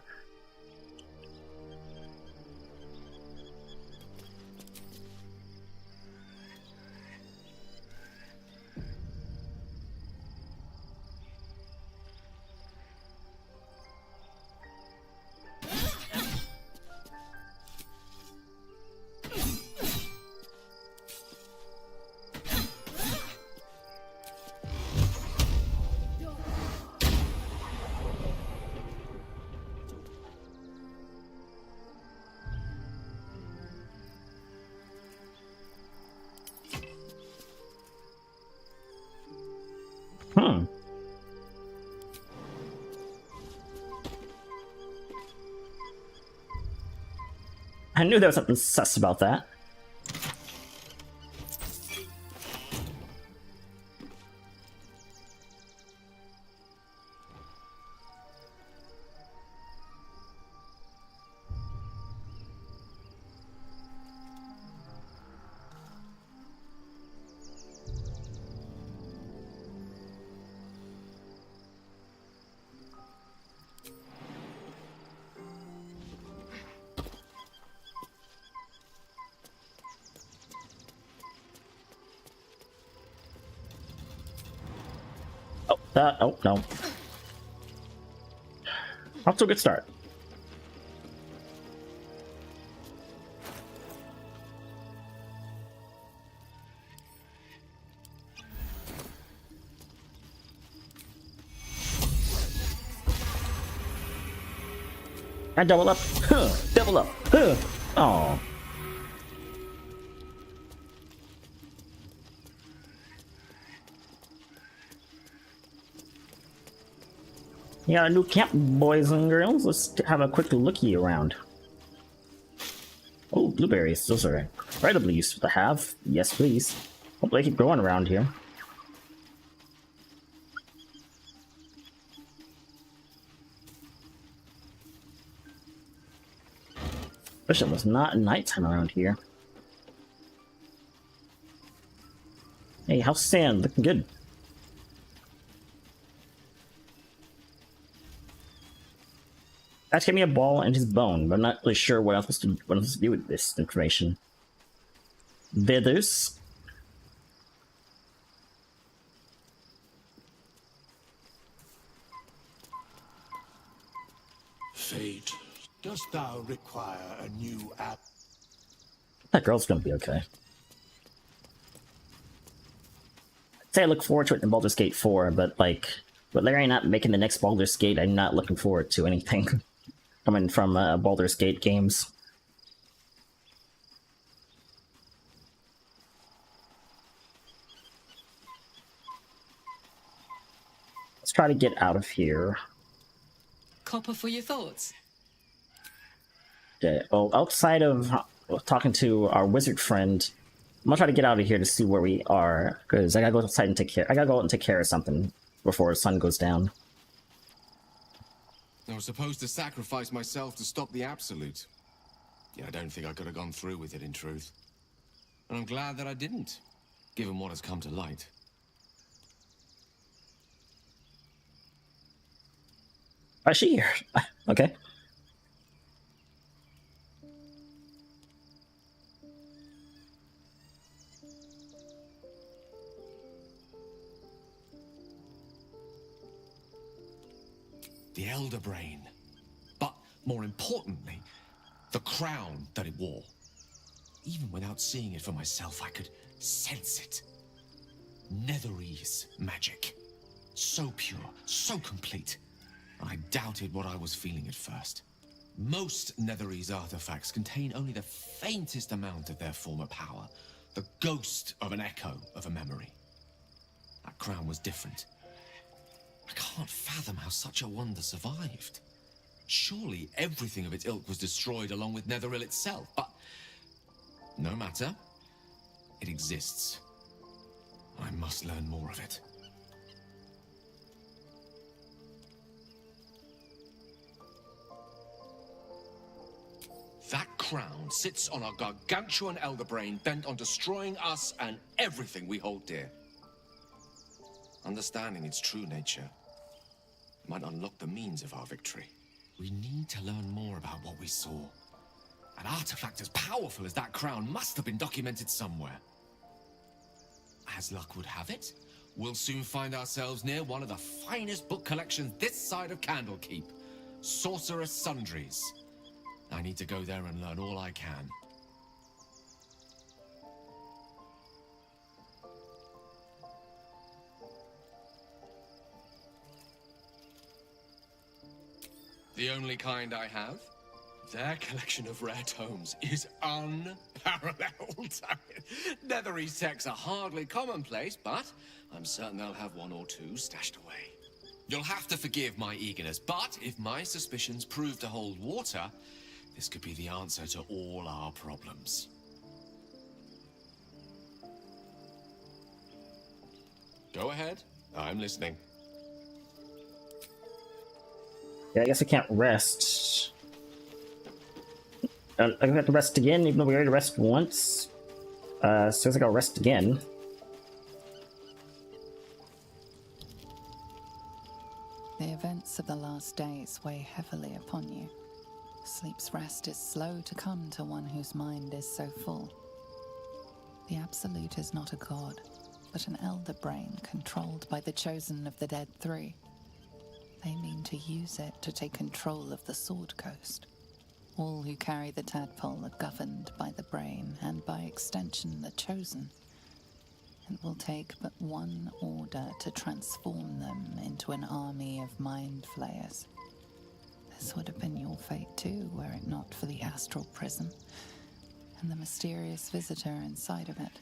I knew there was something sus about that. Oh, no. Off to a good start. I double up. Huh. Double up. Huh. Oh. You got a new camp, boys and girls. Let's have a quick looky around. Oh, blueberries. Those are incredibly useful to have. Yes, please. Hope they keep growing around here. Wish it was not nighttime around here. Hey, how's Sand? Looking good. That gave me a ball and his bone, but I'm not really sure what I'm supposed to do with this information. Withers. Fate, dost thou require a new app? That girl's gonna be okay. I'd say I look forward to it in Baldur's Gate 4, but like, with Larry not making the next Baldur's Gate, I'm not looking forward to anything coming from Baldur's Gate games. Let's try to get out of here. Copper for your thoughts. Okay, well, outside of talking to our wizard friend, I'm gonna try to get out of here to see where we are, because I gotta go outside and take care. I gotta go out and take care of something before the sun goes down. I was supposed to sacrifice myself to stop the Absolute. Yeah, I don't think I could have gone through with it, in truth. And I'm glad that I didn't, given what has come to light. Why is she here? Okay. The Elder Brain. But, more importantly, the crown that it wore. Even without seeing it for myself, I could sense it. Netherese magic. So pure, so complete. I doubted what I was feeling at first. Most Netherese artifacts contain only the faintest amount of their former power. The ghost of an echo of a memory. That crown was different. I can't fathom how such a wonder survived. Surely everything of its ilk was destroyed along with Netheril itself, but no matter. It exists. I must learn more of it. That crown sits on a gargantuan elder brain bent on destroying us and everything we hold dear. Understanding its true nature might unlock the means of our victory. We need to learn more about what we saw. An artifact as powerful as that crown must have been documented somewhere. As luck would have it, we'll soon find ourselves near one of the finest book collections this side of Candlekeep, Sorcerer's Sundries. I need to go there and learn all I can. The only kind I have? Their collection of rare tomes is unparalleled. Netherese texts are hardly commonplace, but I'm certain they'll have one or two stashed away. You'll have to forgive my eagerness, but if my suspicions prove to hold water, this could be the answer to all our problems. Go ahead. I'm listening. Yeah, I guess I can't rest. I have to rest again, even though we already rested once. So I guess I gotta rest again. The events of the last days weigh heavily upon you. Sleep's rest is slow to come to one whose mind is so full. The Absolute is not a god, but an elder brain controlled by the chosen of the Dead Three. They mean to use it to take control of the Sword Coast. All who carry the tadpole are governed by the brain, and by extension the chosen. It will take but one order to transform them into an army of mind flayers. This would have been your fate too, were it not for the astral prison and the mysterious visitor inside of it.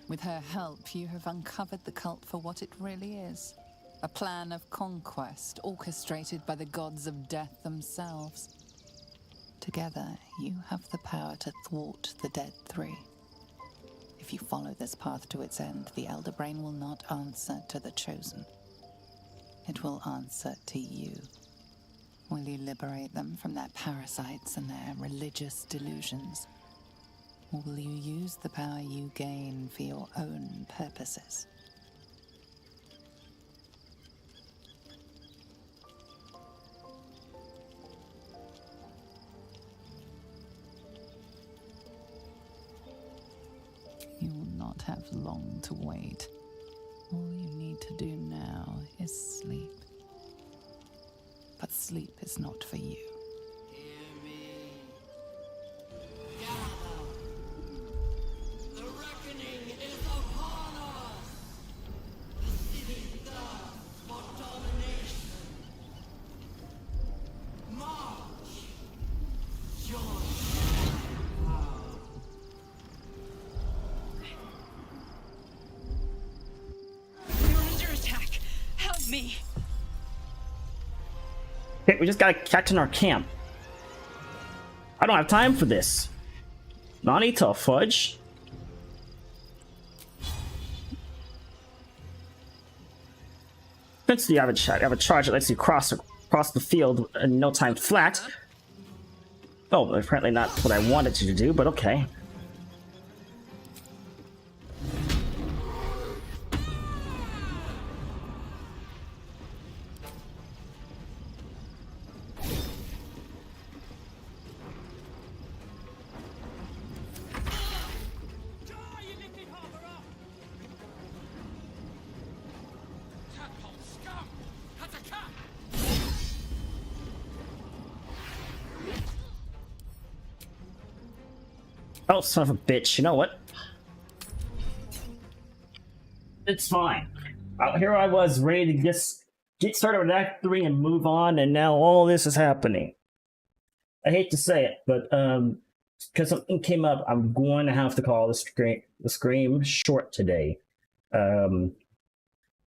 With her help, you have uncovered the cult for what it really is. A plan of conquest orchestrated by the gods of death themselves. Together, you have the power to thwart the Dead Three. If you follow this path to its end, the Elder Brain will not answer to the Chosen. It will answer to you. Will you liberate them from their parasites and their religious delusions? Or will you use the power you gain for your own purposes? You will not have long to wait. All you need to do now is sleep. But sleep is not for you. The reckoning is upon us! The city thirsts for domination. March! Join You're under attack. Help me. Okay, we just gotta catch in our camp. I don't have time for this. Nani to fudge. Since you have a charge that lets you cross the field in no time flat. Oh, apparently not what I wanted you to do, but okay. Oh, son of a bitch. You know what? It's fine. Here I was ready to just get started with Act 3 and move on, and now all this is happening. I hate to say it, but because something came up, I'm going to have to call the stream short today.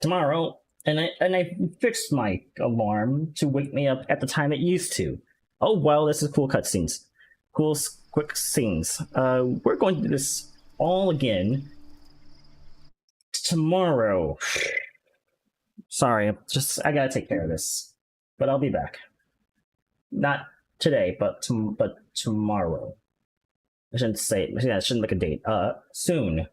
tomorrow, and I fixed my alarm to wake me up at the time it used to. Oh well, this is cool cutscenes, cool quick scenes. We're going to do this all again tomorrow. Sorry, I gotta take care of this, but I'll be back. Not today, but tomorrow. I shouldn't say. Yeah, I shouldn't make a date. Soon.